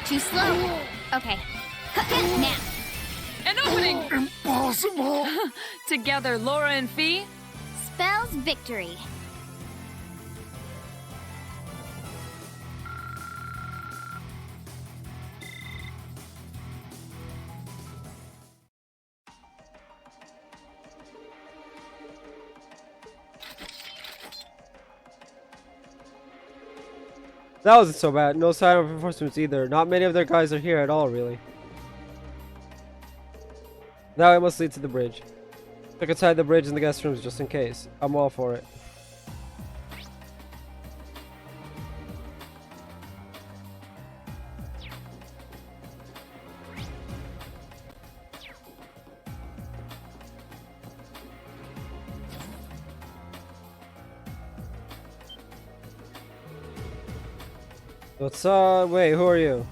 Too slow. Okay. Now. An opening. Impossible! Together, Laura and Fee. Spells victory. That wasn't so bad. No sign of reinforcements either. Not many of their guys are here at all, really. Now it must lead to the bridge. Look inside the bridge and the guest rooms just in case. I'm all for it. What's wait, who are you?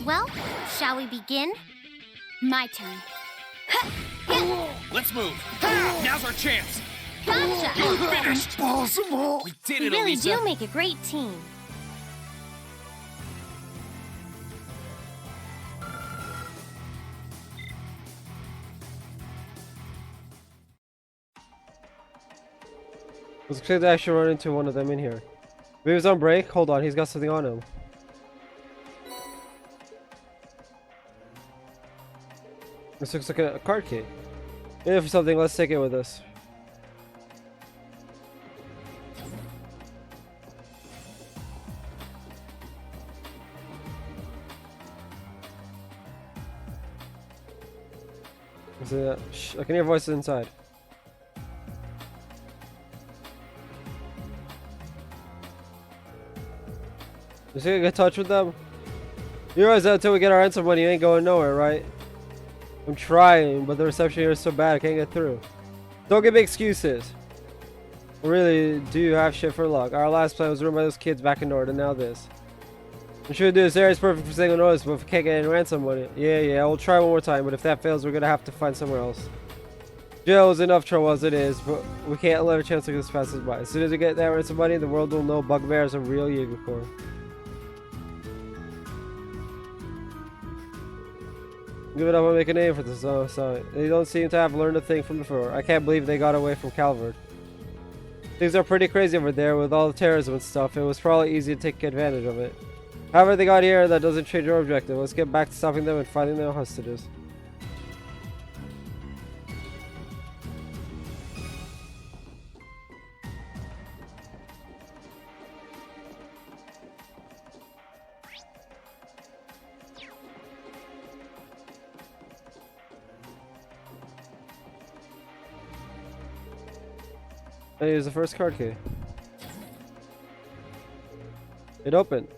Well, shall we begin? My turn. Let's move! Now's our chance! Gotcha. We're finished! Impossible! We did We it, really Elisa! do make a great team. Looks like I actually run into one of them in here. Maybe he's on break? Hold on, he's got something on him. This looks like a card key. Maybe for something, let's take it with us. Shh, I can hear voices inside. You think I get in touch with them? You realize that until we get our ransom money, you ain't going nowhere, right? I'm trying, but the reception here is so bad I can't get through. Don't give me excuses. I really do have shit for luck. Our last plan was ruined by those kids back in Nord, and now this. I'm sure this area is perfect for single notice, but if we can't get any ransom money, yeah, we'll try one more time, but if that fails, we're gonna have to find somewhere else. Jail is enough trouble as it is, but we can't let a chance like this pass us by. As soon as we get that ransom money, the world will know Bugbear is a real Jaeger Corps. Give it up and make a name for this. Oh, sorry. They don't seem to have learned a thing from before. I can't believe they got away from Calvert. Things are pretty crazy over there with all the terrorism and stuff. It was probably easy to take advantage of it. However they got here, that doesn't change our objective. Let's get back to stopping them and finding their hostages. Here's the first card key. It opened.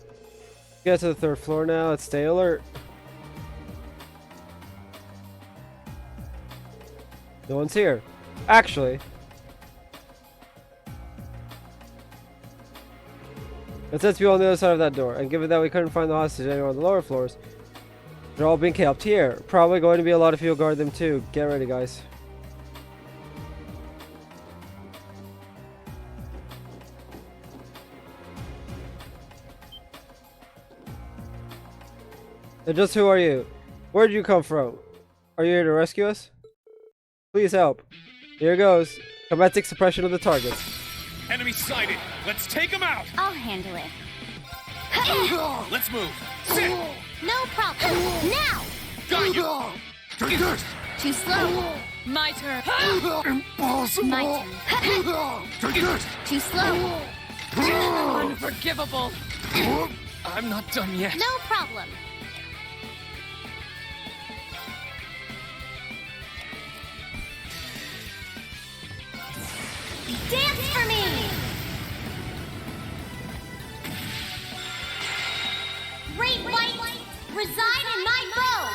Get to the 3rd floor now. Let's stay alert. No one's here. Actually, it says people on the other side of that door. And given that we couldn't find the hostage anywhere on the lower floors, they're all being kept here. Probably going to be a lot of people guard them too. Get ready, guys. And just who are you? Where did you come from? Are you here to rescue us? Please help. Here goes. Chromatic suppression of the targets. Enemy sighted. Let's take him out. I'll handle it. Let's move. No problem. Now! Got you. Too slow. My turn. My turn. Too slow. Unforgivable. I'm not done yet. No problem. Dance for me! Great white, reside in my bow!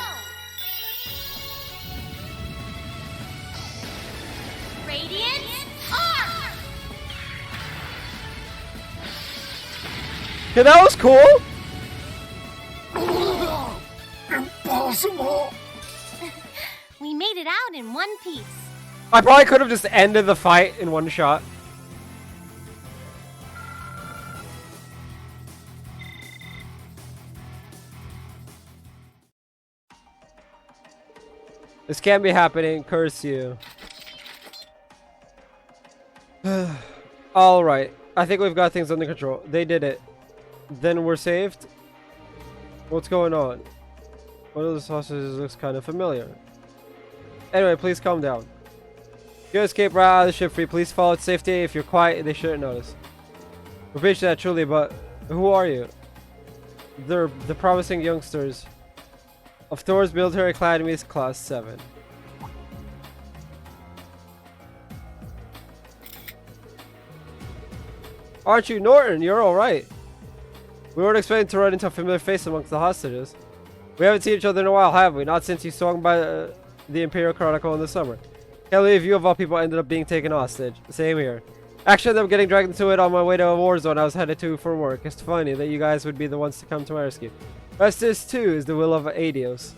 Radiant arc! Yeah, that was cool! Impossible. We made it out in one piece. I probably could have just ended the fight in one shot. This can't be happening, curse you. Alright, I think we've got things under control. They did it. Then we're saved? What's going on? One of the sausages looks kind of familiar. Anyway, please calm down. You escape right out of the ship free. Please follow to safety. If you're quiet, they shouldn't notice. We appreciate that truly, but who are you? They're the promising youngsters of Thor's Military Academy's Class 7. Aren't you Norton? You're alright. We weren't expecting to run into a familiar face amongst the hostages. We haven't seen each other in a while, have we? Not since you swung by the Imperial Chronicle in the summer. Can't believe you of all people ended up being taken hostage. Same here. Actually, ended up getting dragged into it on my way to a war zone I was headed to for work. It's funny that you guys would be the ones to come to my rescue. Rest is too is the will of Adios.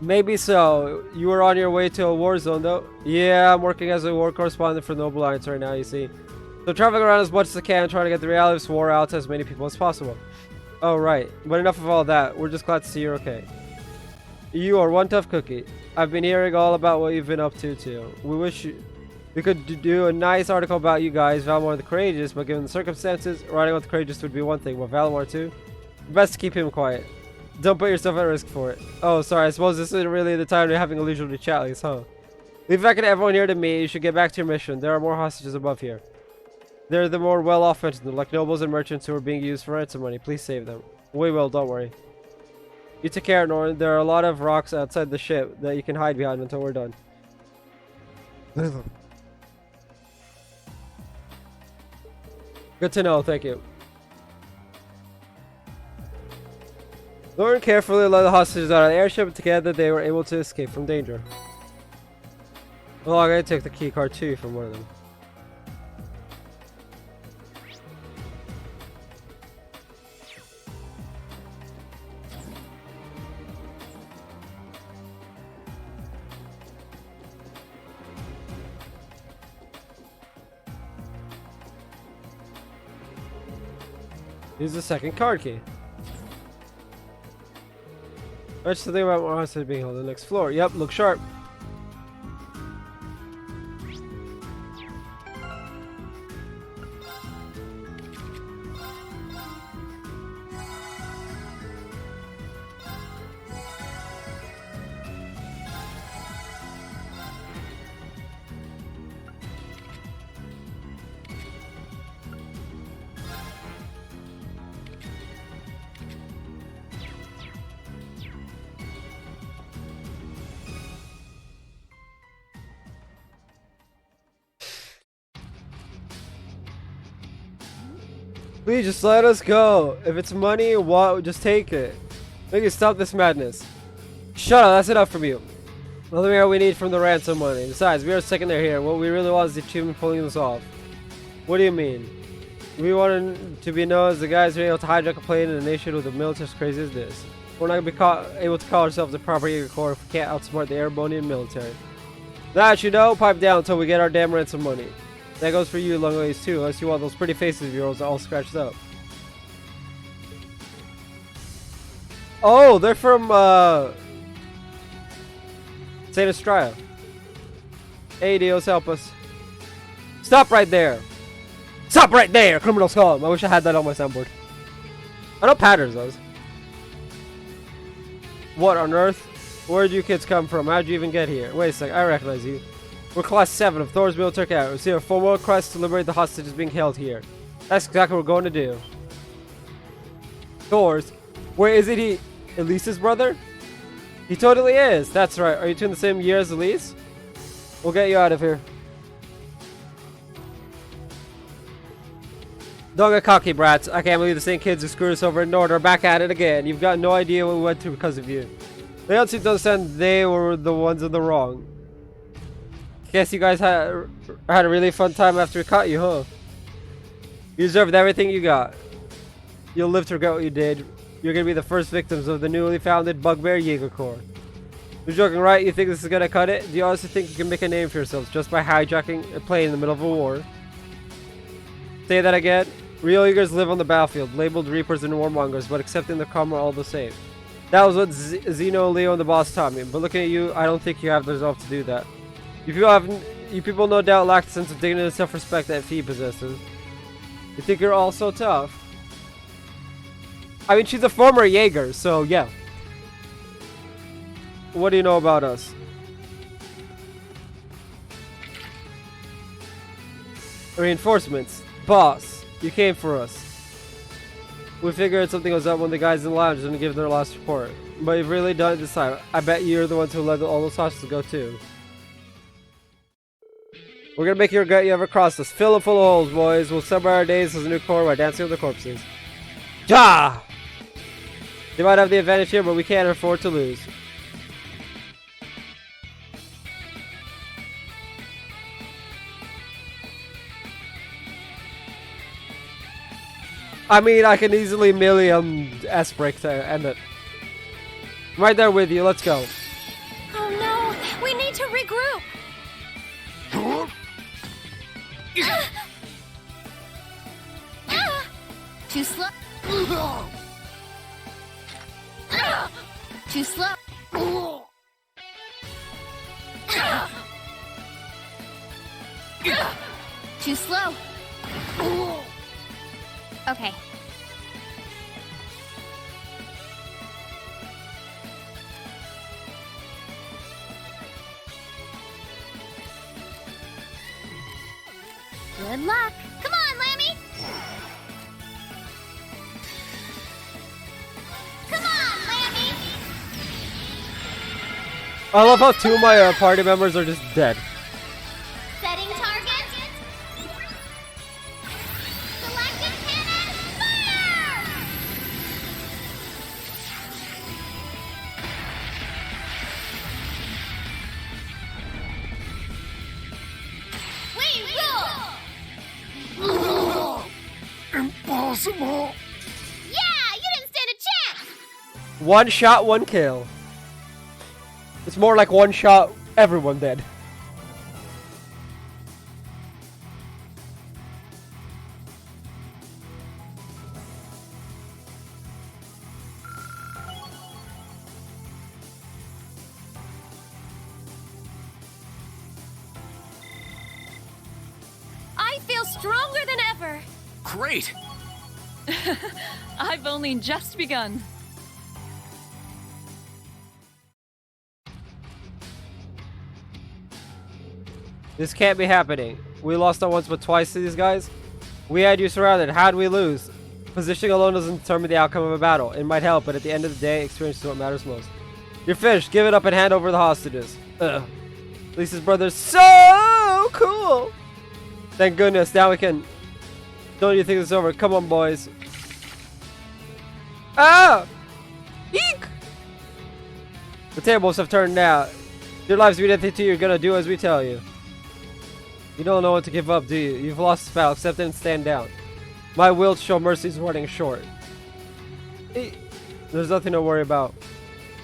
Maybe so. You were on your way to a war zone though? Yeah, I'm working as a war correspondent for Noble Alliance right now, you see. So traveling around as much as I can, trying to get the reality of this war out to as many people as possible. Oh right, but enough of all that. We're just glad to see you're okay. You are one tough cookie. I've been hearing all about what you've been up to too. We could do a nice article about you guys, Valmar the Courageous, but given the circumstances, writing about the Courageous would be one thing, but Valmar too? Best to keep him quiet. Don't put yourself at risk for it. Oh, sorry, I suppose this isn't really the time to having a leisurely chat like this, huh? Leave back to everyone here to me. You should get back to your mission. There are more hostages above here. They're the more well-off mentioned, like nobles and merchants who are being used for ransom money. Please save them. We will, don't worry. You take care, Norton. There are a lot of rocks outside the ship that you can hide behind until we're done. Good to know, thank you. Norton carefully led the hostages out of the airship, and together they were able to escape from danger. Well, I'm gonna take the key card too from one of them. Here's the second card key. That's the thing about more hostage being held on the next floor. Yep, look sharp. Please just let us go. If it's money, what? Just take it. We can stop this madness. Shut up, that's enough from you. Nothing more we need from the ransom money. Besides, we are secondary here. What we really want is the achievement pulling this off. What do you mean? We want to be known as the guys who are able to hijack a plane in a nation with a military as crazy as this. We're not going to be able to call ourselves a proper Jaeger Corps if we can't outsmart the Erebonian military. That you know, pipe down until we get our damn ransom money. That goes for you, Longways, too, unless you want those pretty faces of yours all scratched up. Oh, they're from, Saint Estrella. Hey, Dios, help us. Stop right there! Stop right there, criminal scum! I wish I had that on my soundboard. I know Patterns does. What on earth? Where'd you kids come from? How'd you even get here? Wait a sec, I recognize you. We're Class 7 of Thor's military out. Receive a formal request to liberate the hostages being held here. That's exactly what we're going to do. Thor's? Wait, isn't he Elise's brother? He totally is. That's right. Are you two in the same year as Elise? We'll get you out of here. Don't get cocky, brats. I can't believe the same kids who screwed us over in Nord are back at it again. You've got no idea what we went through because of you. They don't seem to understand they were the ones in the wrong. Guess you guys had a really fun time after we caught you, huh? You deserved everything you got. You'll live to regret what you did. You're gonna be the first victims of the newly founded Bugbear Jaeger Corps. You're joking, right? You think this is gonna cut it? Do you honestly think you can make a name for yourselves just by hijacking a plane in the middle of a war? Say that again. Real Jaegers live on the battlefield, labeled Reapers and Warmongers, but accepting the karma all the same. That was what Zeno, Leo, and the boss taught me. But looking at you, I don't think you have the resolve to do that. You people no doubt lack the sense of dignity and self-respect that Fee possesses. You think you're all so tough? I mean, she's a former Jaeger, so yeah. What do you know about us? Reinforcements. Boss, you came for us. We figured something was up when the guys in the lounge didn't give their last report. But you've really done it this time. I bet you're the ones who let all those hostages go too. We're gonna make you regret you ever crossed us. Fill them full of holes, boys. We'll celebrate our days as a new corps by dancing with the corpses. Ja! They might have the advantage here, but we can't afford to lose. I mean, I can easily million S-break to end it. I'm right there with you. Let's go. Oh no! We need to regroup! Too slow. Too slow. Too slow. Okay. Good luck. Come on, Lammy. Come on, Lammy. I love how two of my party members are just dead. Setting target. Selected cannon. Fire! We rule! Impossible! Yeah, you didn't stand a chance! One shot, one kill. It's more like one shot, everyone dead. stronger than ever. Great! I've only just begun. This can't be happening. We lost not once but twice to these guys. We had you surrounded. How'd we lose? Positioning alone doesn't determine the outcome of a battle. It might help, but at the end of the day, experience is what matters most. You're finished. Give it up and hand over the hostages. Ugh. Lisa's brother's so cool. Thank goodness. Now we can... Don't you think it's over? Come on, boys. Ah! Eek! The tables have turned now. Your lives mean anything to you. You're gonna do as we tell you. You don't know what to give up, do you? You've lost this battle. Accept it and stand down. My will to show mercy is running short. There's nothing to worry about.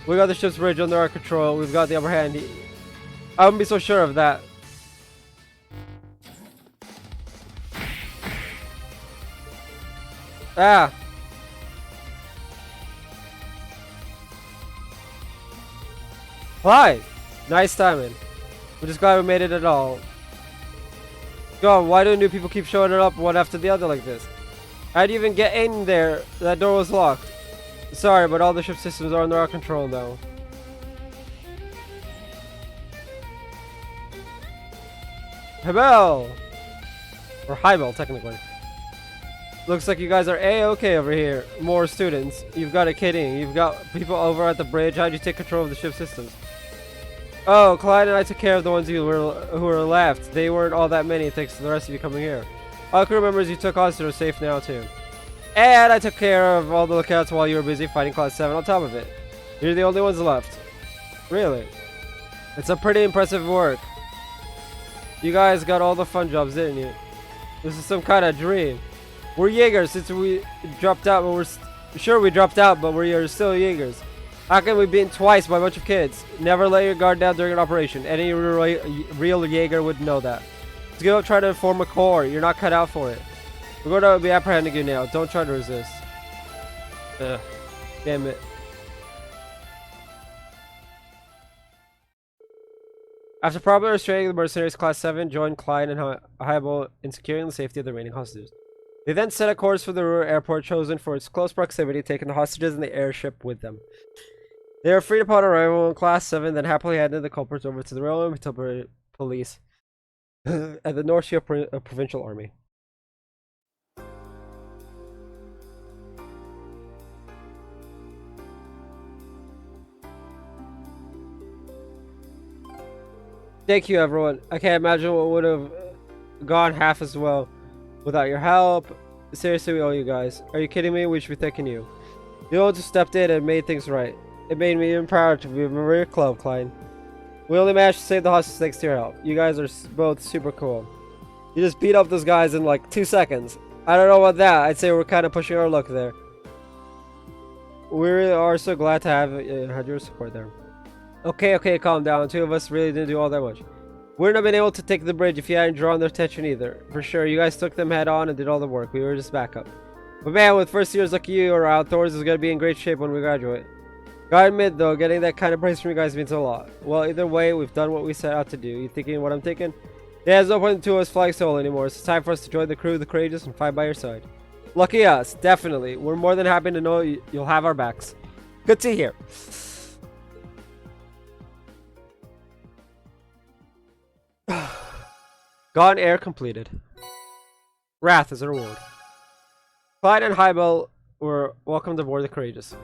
We got the ship's bridge under our control. We've got the upper hand. I wouldn't be so sure of that. Ah! Hi! Nice timing. I'm just glad we made it at all. God, why do new people keep showing up one after the other like this? How'd you even get in there? That door was locked. Sorry, but all the ship systems are under our control now. Hebel! Or Hybel, technically. Looks like you guys are A-okay over here. More students. You've got a kidding. You've got people over at the bridge. How'd you take control of the ship systems? Oh, Clyde and I took care of the ones who were left. They weren't all that many thanks to the rest of you coming here. All crew members you took hostage are safe now too. And I took care of all the lookouts while you were busy fighting Class 7 on top of it. You're the only ones left. Really? It's a pretty impressive work. You guys got all the fun jobs, didn't you? This is some kind of dream. We're Jaegers since we dropped out, but we dropped out, but we're still Jaegers. How can we be beaten twice by a bunch of kids? Never let your guard down during an operation. Any real Jaeger would know that. Let's go try to inform a corps. You're not cut out for it. We're going to be apprehending you now. Don't try to resist. Ugh. Damn it. After properly restraining the mercenaries, Class 7 joined Clyde and Hybel in securing the safety of the remaining hostages. They then set a course for the Ruhr airport, chosen for its close proximity, taking the hostages in the airship with them. They were freed upon arrival in Class 7, then happily handed the culprits over to the Railway Police and the North Sea Provincial Army. Thank you, everyone. I can't imagine what would have gone half as well without your help. Seriously, we owe you guys. Are you kidding me? We should be thanking you. You all just stepped in and made things right. It made me even prouder to be a member of your club, Clyde. We only managed to save the hostages thanks to your help. You guys are both super cool. You just beat up those guys in like 2 seconds. I don't know about that. I'd say we're kind of pushing our luck there. We really are so glad to have had your support there. Okay, calm down. Two of us really didn't do all that much. We wouldn't have been able to take the bridge if you hadn't drawn their attention either. For sure, you guys took them head on and did all the work. We were just backup. But man, with first years like you around, Thor's is going to be in great shape when we graduate. Gotta admit though, getting that kind of praise from you guys means a lot. Well, either way, we've done what we set out to do. You thinking what I'm thinking? Yeah, there's no point in two of us flying solo anymore. It's time for us to join the crew of the courageous and fight by your side. Lucky us, definitely. We're more than happy to know you'll have our backs. Good to hear. Gone air completed. Wrath is a reward. Clyde and Hybel were welcomed aboard the Courageous.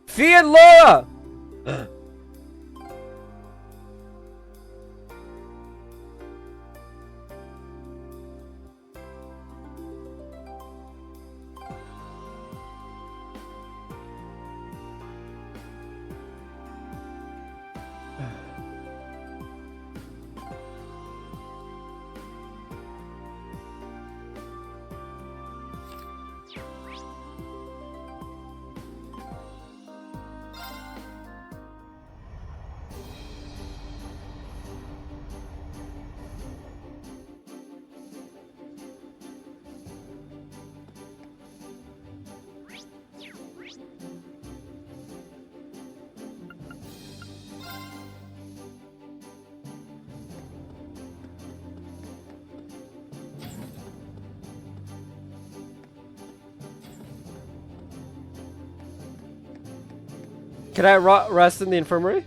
Fee and Laura! Can I rest in the infirmary?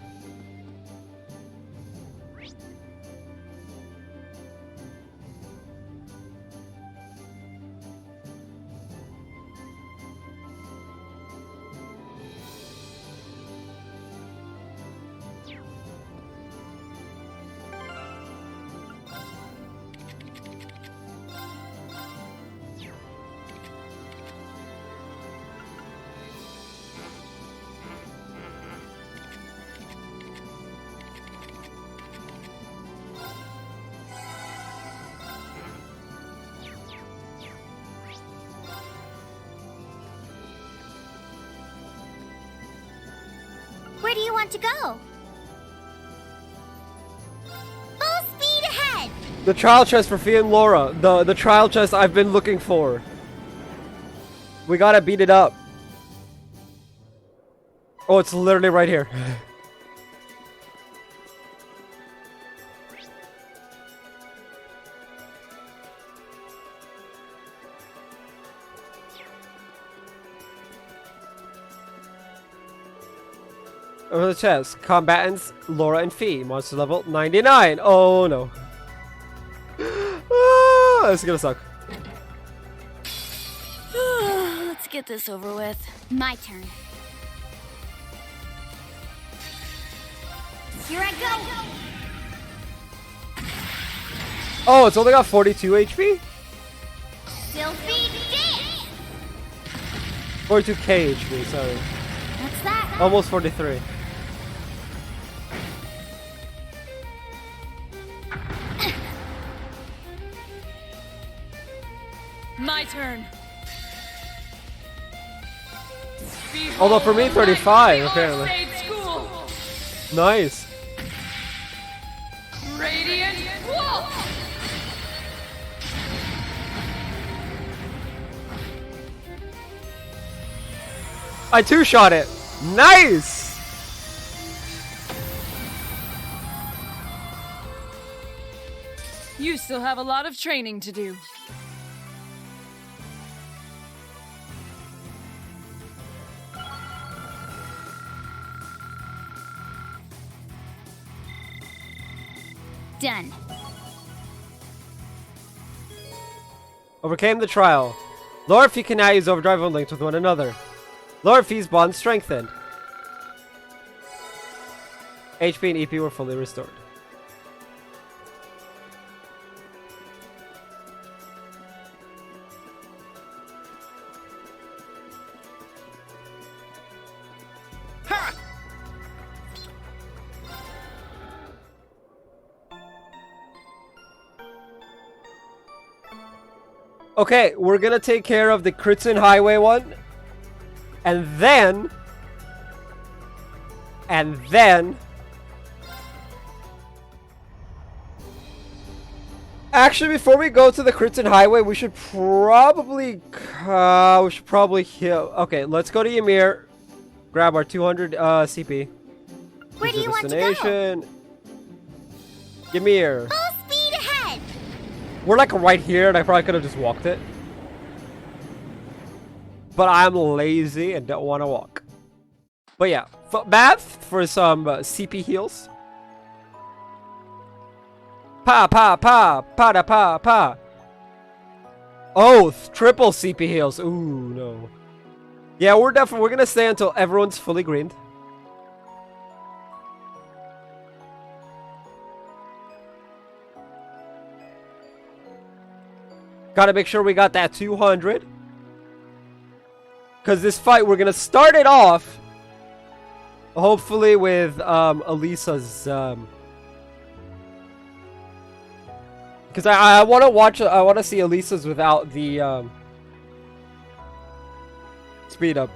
Where do you want to go? Full speed ahead! The trial chest for Fia and Laura. The trial chest I've been looking for. We gotta beat it up. Oh, it's literally right here. Over the chest. Combatants, Laura and Fee. Monster level 99. Oh no. Ah, this is gonna suck. Let's get this over with. My turn. Here I go! Oh, it's only got 42 HP? Sylphie dance! 42k HP, sorry. What's that? Almost 43. My turn. Although for me, Behold the 35, might of the apparently. Arcade School. Nice. Radiant Wolf. I two-shot it. Nice! You still have a lot of training to do. Done. Overcame the trial. Laura and Fee can now use Overdrive and linked with one another. Laura and Fee's bond strengthened. HP and EP were fully restored. Ha! Okay, we're gonna take care of the Crimson Highway one. And then... Actually, before we go to the Crimson Highway, we should probably heal. Okay, let's go to Ymir. Grab our 200 CP. Where do you want to go? Destination. Ymir. Full speed ahead! We're like right here, and I probably could have just walked it. But I'm lazy and don't want to walk. But yeah, math for some CP heals. Pa pa pa pa da pa pa. Oh, triple CP heals. Ooh no. Yeah, we're gonna stay until everyone's fully greened. Gotta make sure we got that 200. Because this fight, we're gonna start it off, hopefully with Elisa's. Because I want to watch. I want to see Elisa's without the speed up.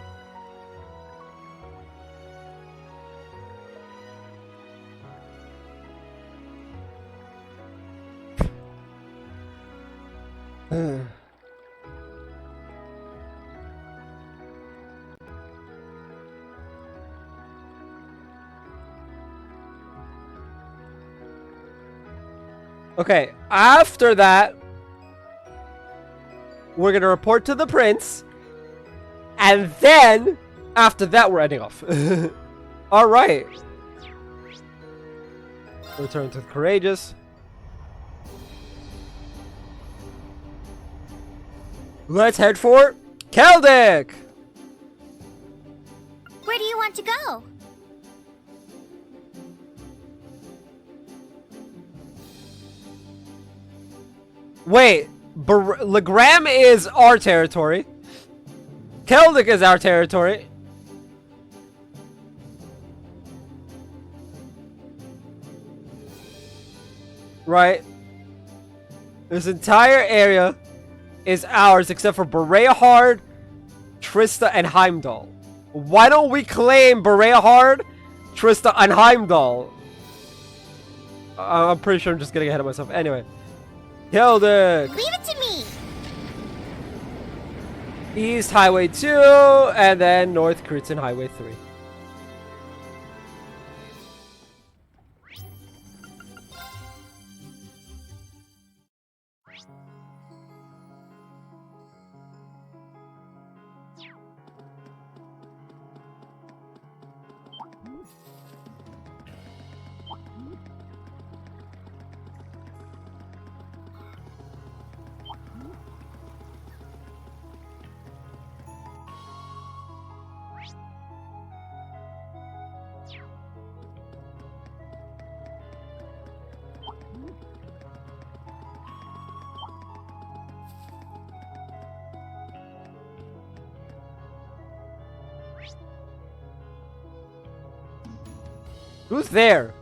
Okay, after that, we're gonna report to the prince, and then after that, we're ending off. Alright. Return to the courageous. Let's head for Keldic! Where do you want to go? Wait, Legram is our territory. Keldic is our territory. Right. This entire area is ours except for Bereahard, Trista, and Heimdall. Why don't we claim Bereahard, Trista, and Heimdall? I'm pretty sure I'm just getting ahead of myself. Anyway. Keldic! Leave it to me! East Highway 2, and then North Krutzen Highway 3. Who's there?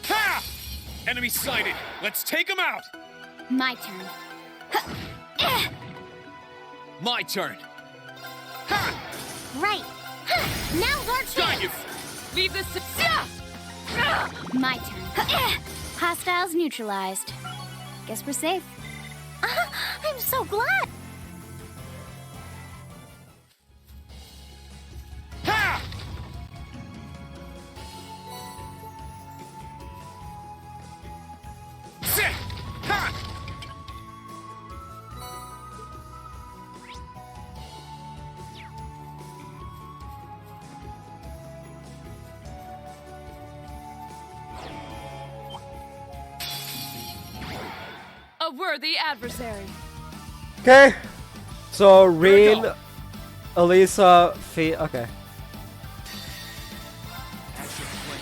Ha! Enemy sighted. Let's take him out. My turn. My turn. Right. Now's our Got chance! you. Leave this to... My turn. Hostiles neutralized. Guess we're safe. I'm so glad! Ha! Sit. Ha! A worthy adversary. Okay. So, Reen, go. Elisa, Fee. Okay.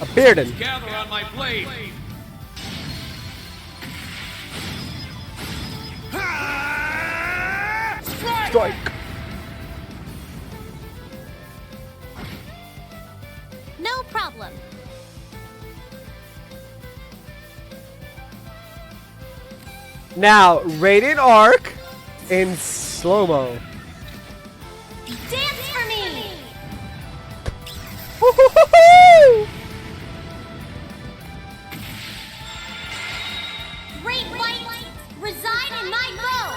A Bearden. Gather on my blade. Ha! Strike! Strike. No problem. Now, Radiant Arc in slow-mo. Dance for me! Woo-hoo-hoo-hoo! Great white, reside in my bow!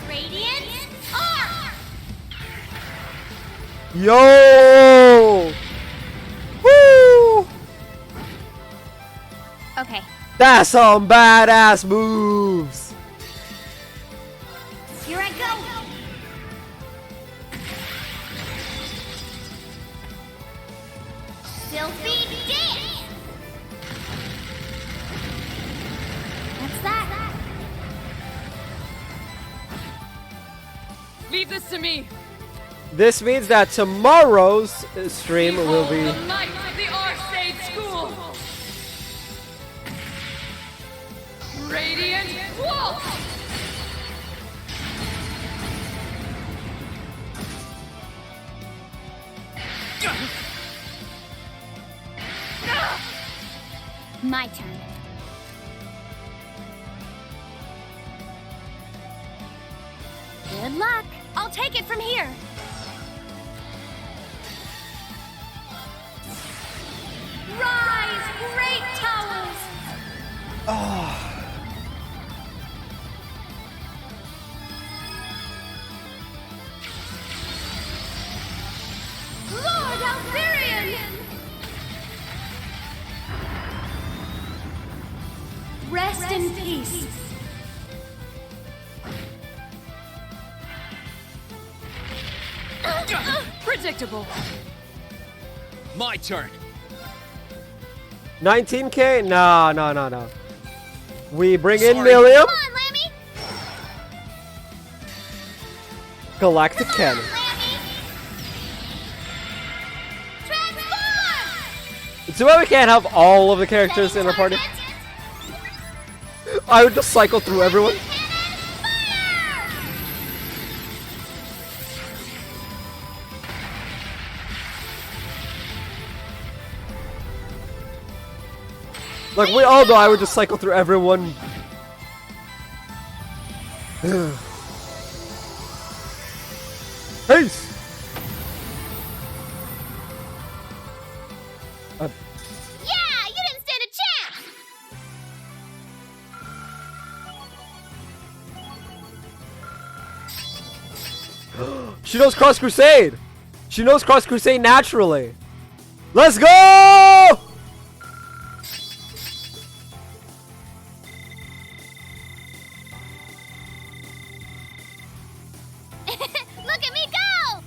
Radiant Arc! Yo! Woo! Okay. That's some badass moves. Here I go! Filthy dance! What's that? Leave this to me. This means that tomorrow's stream will Behold be. the might of the Arcade School. Radiant Waltz. My turn. Good luck. I'll take it from here. Rise, great towers! Lord Altharion! Rest in peace. Predictable. My turn. 19k? No. We bring in Sorry. Milliam. Come on, Lammy. Galactic Cannon. Lammy. Transform! Too bad we can't have all of the characters in our party. I would just cycle through everyone. Like we all know I would just cycle through everyone. Peace! Yeah, you didn't stand a chance. She knows Cross Crusade! She knows Cross Crusade naturally! Let's go! Look at me go!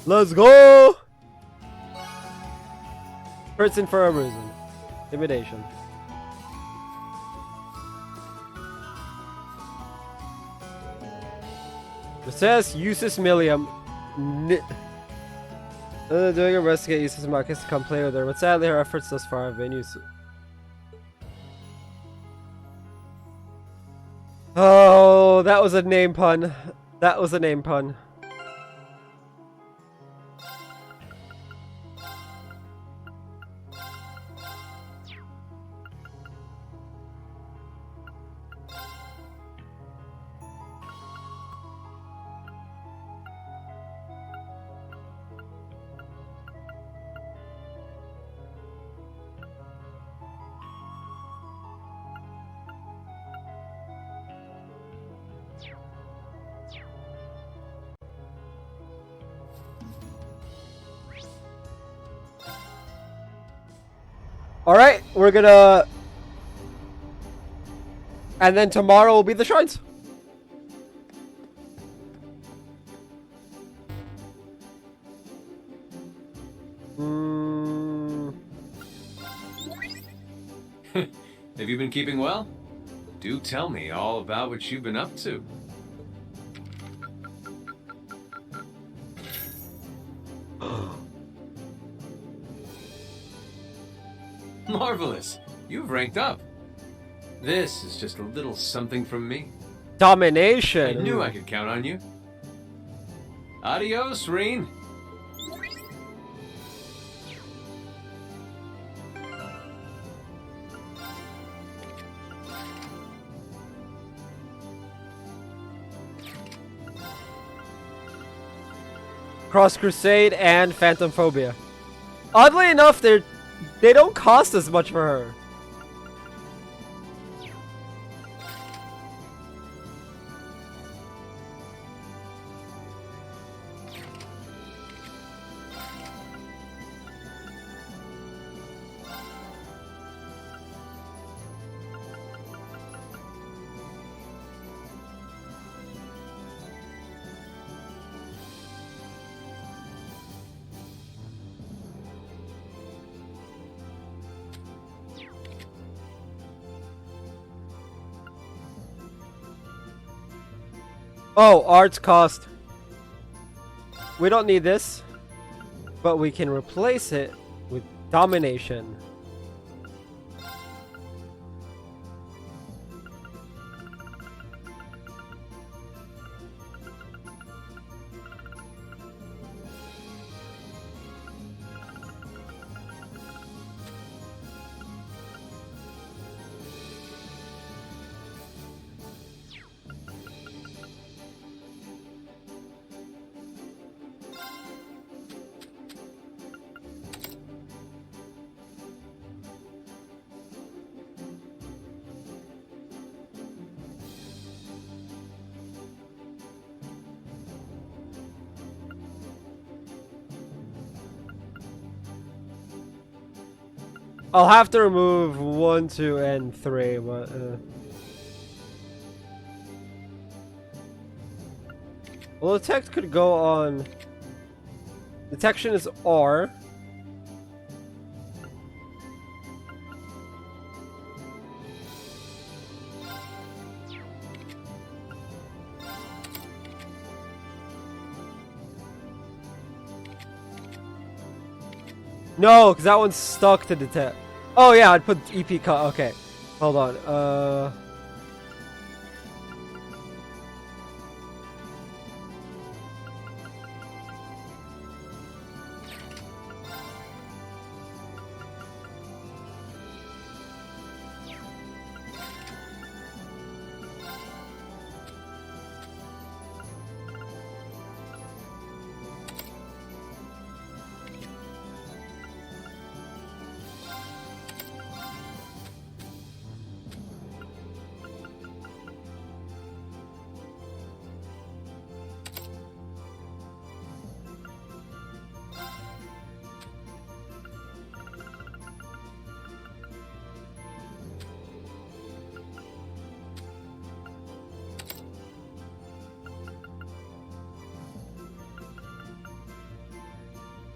Let's go! Person for a reason. Intimidation. It says uses Milliam. Doing investigate uses Marcus to come play with her, but sadly her efforts thus far have been useless. Oh, that was a name pun. That was a name pun. Alright, we're gonna... And then tomorrow will be the shrines. Have you been keeping well? Do tell me all about what you've been up to. Marvelous! You've ranked up. This is just a little something from me. Domination. I knew I could count on you. Adios, Reen. Cross Crusade and Phantom Phobia. Oddly enough, they don't cost as much for her. Oh, arts cost. We don't need this, but we can replace it with domination. I'll have to remove 1, 2, and 3, but well, detect could go on. Detection is R. No, because that one's stuck to detect. Oh yeah, I'd put EP cut. Okay, hold on.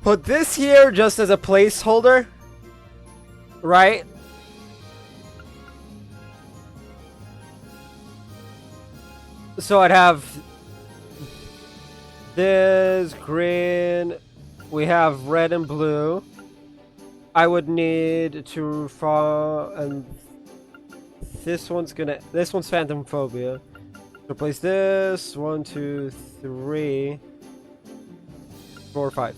Put this here just as a placeholder, right? So I'd have this green, we have red and blue. I would need to and this one's Phantom Phobia. Replace this, 1, 2, 3, 4, 5.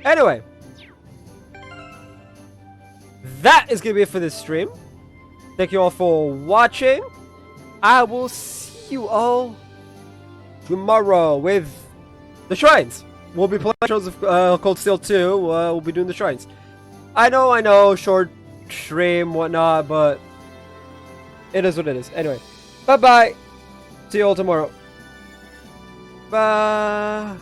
Anyway, that is going to be it for this stream. Thank you all for watching. I will see you all tomorrow with the shrines. We'll be playing shows of Cold Steel 2. We'll be doing the shrines. I know, short stream, whatnot, but it is what it is. Anyway, bye-bye. See you all tomorrow. Bye.